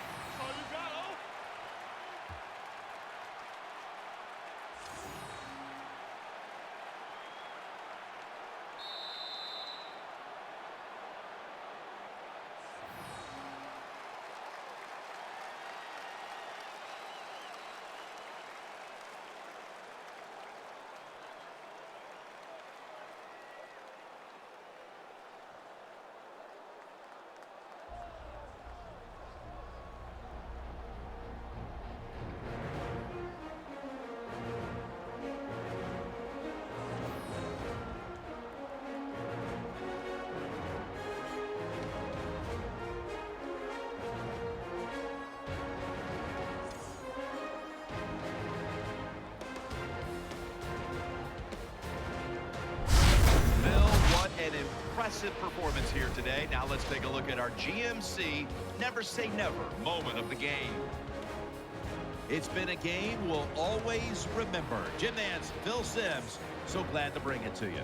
Impressive performance here today. Now let's take a look at our GMC never say never moment of the game. It's been a game we'll always remember. Jim Nance, Phil Simms, so glad to bring it to you.